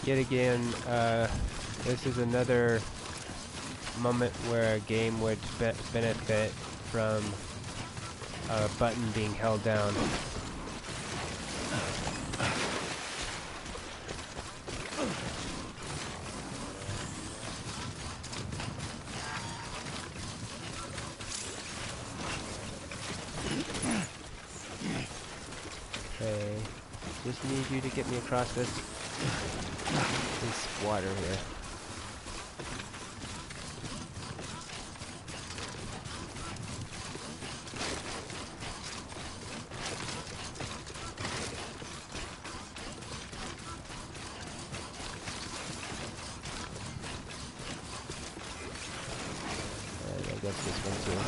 Yet again, this is another moment where a game would benefit from a button being held down. Okay, just need you to get me across this water here. And I guess this one too.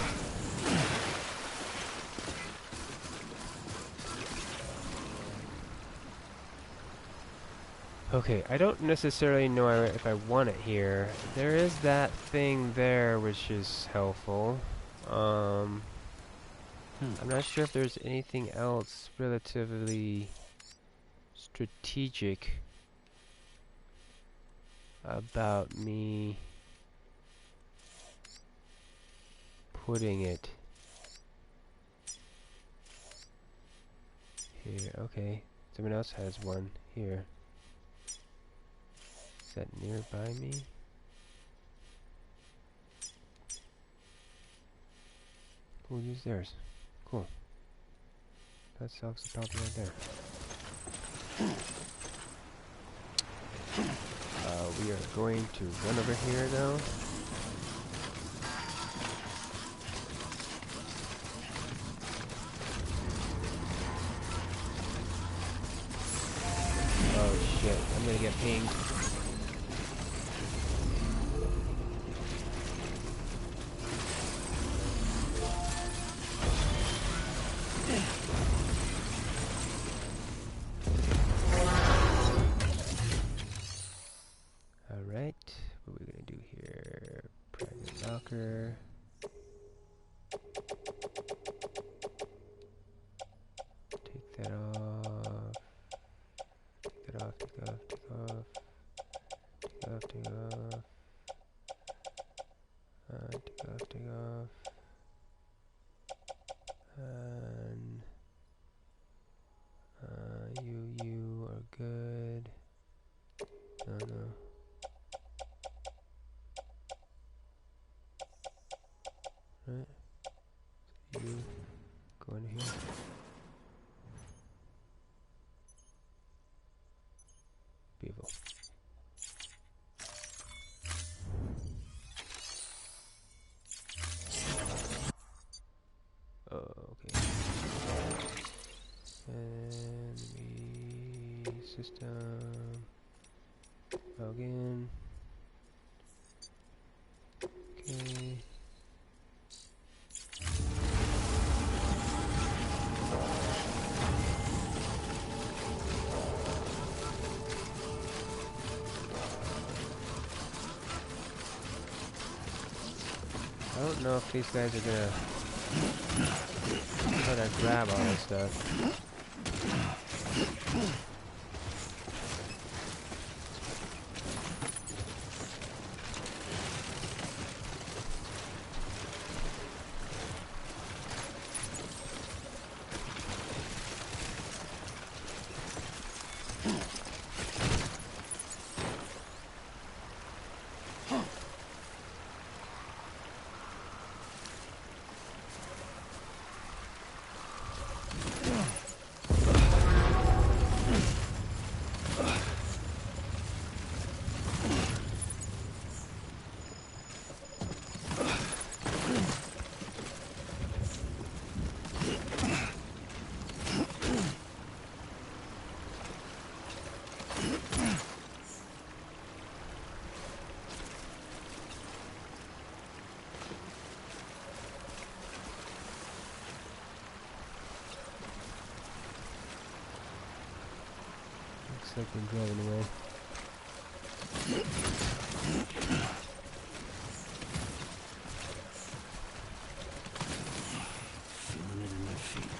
Okay, I don't necessarily know if I want it here. There is that thing there which is helpful. I'm not sure if there's anything else relatively strategic about me putting it here. Okay, someone else has one here. Is that nearby me? We'll use theirs. Cool. That solves the problem right there. We are going to run over here now. Oh shit, I'm gonna get pinged. Take that off. Take that off, take off, take off. Take off, take off. Take off, take off. And you are good. No. Right. So you go in here. Beautiful. Oh, okay. Enemy system. Log in. Okay. I don't know if these guys are gonna try to grab all this stuff. Looks like they're driving away. Feeling it in my feet.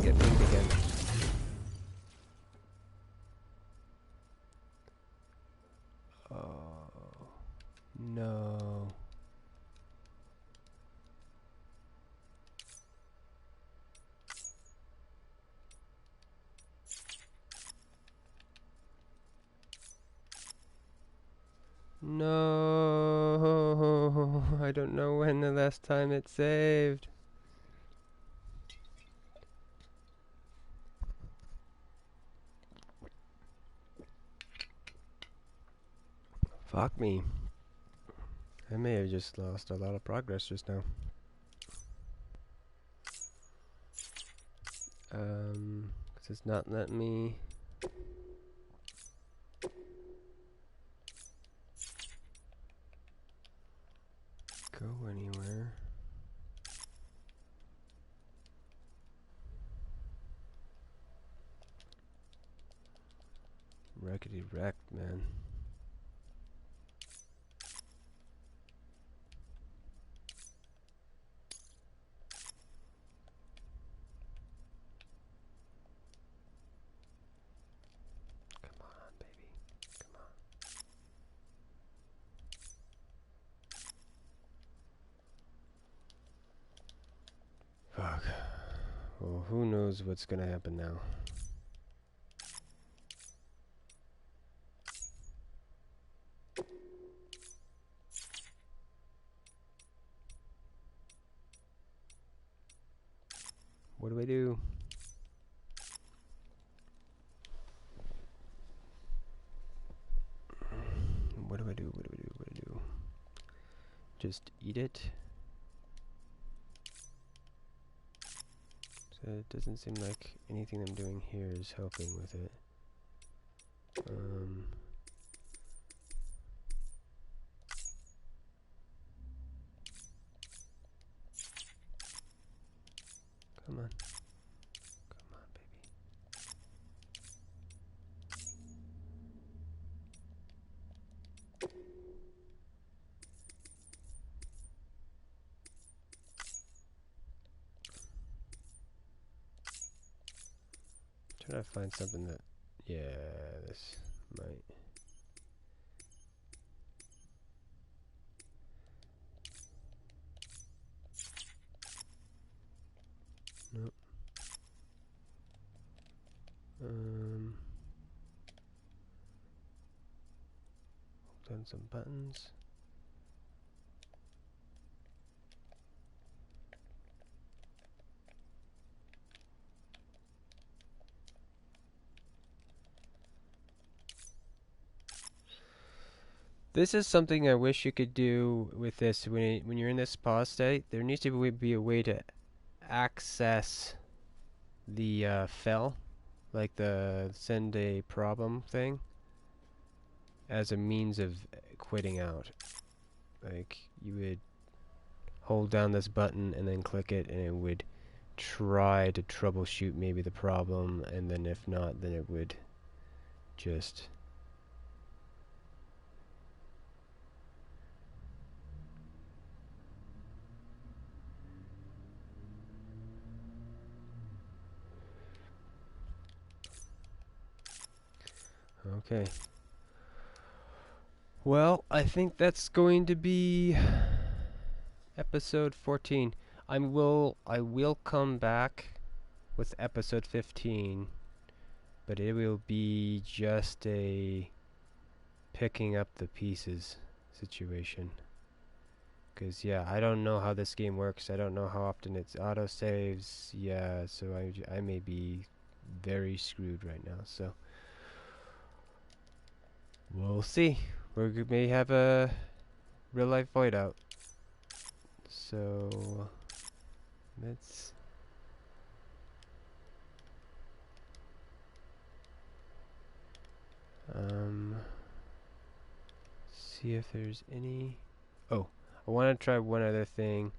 Get pinged again. Oh no. No, I don't know when the last time it saved. Fuck me. I may have just lost a lot of progress just now. 'Cause it's not letting me go anywhere. Wreckety wrecked, man. Come on, baby. Come on. Fuck. Well, who knows what's gonna happen now. What do I do? What do I do? What do I do? What do I do? Just eat it? So it doesn't seem like anything I'm doing here is helping with it. Come on. Come on, baby. Try to find something that, yeah, this might. Nope. Hold on some buttons. This is something I wish you could do with this when you're in this pause state. There needs to be a way to access the fell, like the send a problem thing, as a means of quitting out. Like, you would hold down this button and then click it, and it would try to troubleshoot maybe the problem, and then if not, then it would just okay. Well, I think that's going to be episode 14. I will come back with episode 15, but it will be just a picking up the pieces situation. Because, yeah, I don't know how this game works. I don't know how often it's auto-saves. Yeah, so I may be very screwed right now. So, we'll see. We may have a real-life void out. So, let's... see if there's any... Oh, I want to try one other thing,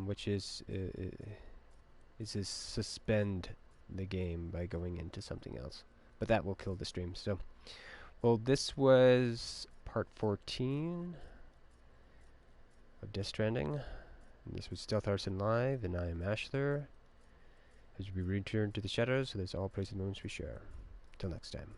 which is to suspend the game by going into something else. But that will kill the stream. So, well, this was part 14 of Death Stranding. And this was Stealth Artisan Live, and I am ASHLER. As we return to the shadows, so there's all praise and moments we share. Till next time.